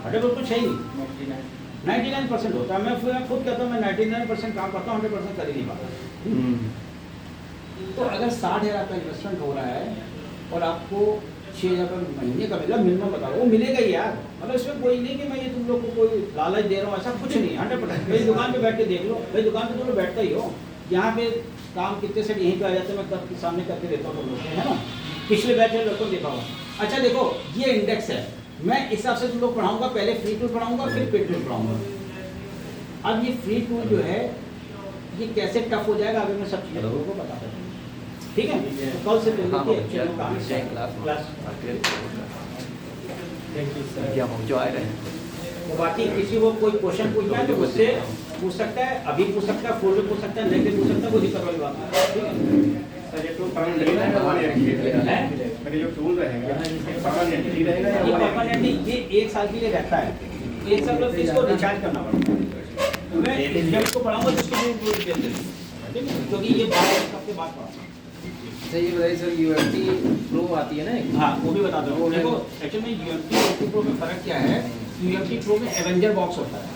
100% कुछ है ही नहीं, 99% होता है। मैं खुद कहता हूँ मैं 99% काम करता हूँ, 100% कर ही नहीं पाता। तो अगर 60,000 का इन्वेस्टमेंट हो रहा है और आपको 6,000 रुपये महीने का मिला, मिनिमम बता रहा वो मिलेगा ही यार, मतलब इसमें कोई नहीं कि मैं ये तुम लोग को कोई लालच दे रहा हूँ, ऐसा कुछ नहीं। 100% मेरी दुकान पे बैठ के देख लो, भाई दुकान पे तुम लोग बैठता ही हो, यहाँ पे काम कितने सेट यहीं पे आ जाते हैं, मैं कब सामने करके देता हूँ तुम लोग को, है ना। पिछले बैच में लोग को देखा हुआ। अच्छा देखो ये इंडेक्स है, मैं इस हिसाब से तुम लोग पढ़ाऊंगा, पहले फ्री टूल पढ़ाऊंगा फिर पेड टूल पढ़ाऊंगा। अब ये फ्री टूल जो है ये कैसे टफ हो जाएगा आगे मैं सब चीज़ें लोगों को बता दूँ, ठीक है। तो कल से जो आ रहे हैं तो बाकी किसी को कोई क्वेश्चन पूछना है तो उससे पूछ सकता है, अभी पूछ सकता है, फोन पे पूछ सकता है, नहीं पूछ सकता है, कोई दिक्कत वाली बात नहीं, ठीक है। सर ये तो मेरे जो टूल रहेगा परमानेंटली रहेगा ये या परमानेंटली ये 1 साल के लिए रहता है, 1 साल में फीस को रिचार्ज करना पड़ता है। मैं जब इसको पढ़ाऊंगा तो उसको भी दे देंगे, ठीक है, क्योंकि ये 12 हफ्ते बाद पढ़ा। अच्छा ये बताइए सर यूएफटी प्रो आती है ना एक? हाँ वो भी बता दो। देखो एक्चुअली में यूएफटी प्रो में फर्क क्या है, यूएफटी प्रो में एवेंजर बॉक्स होता है,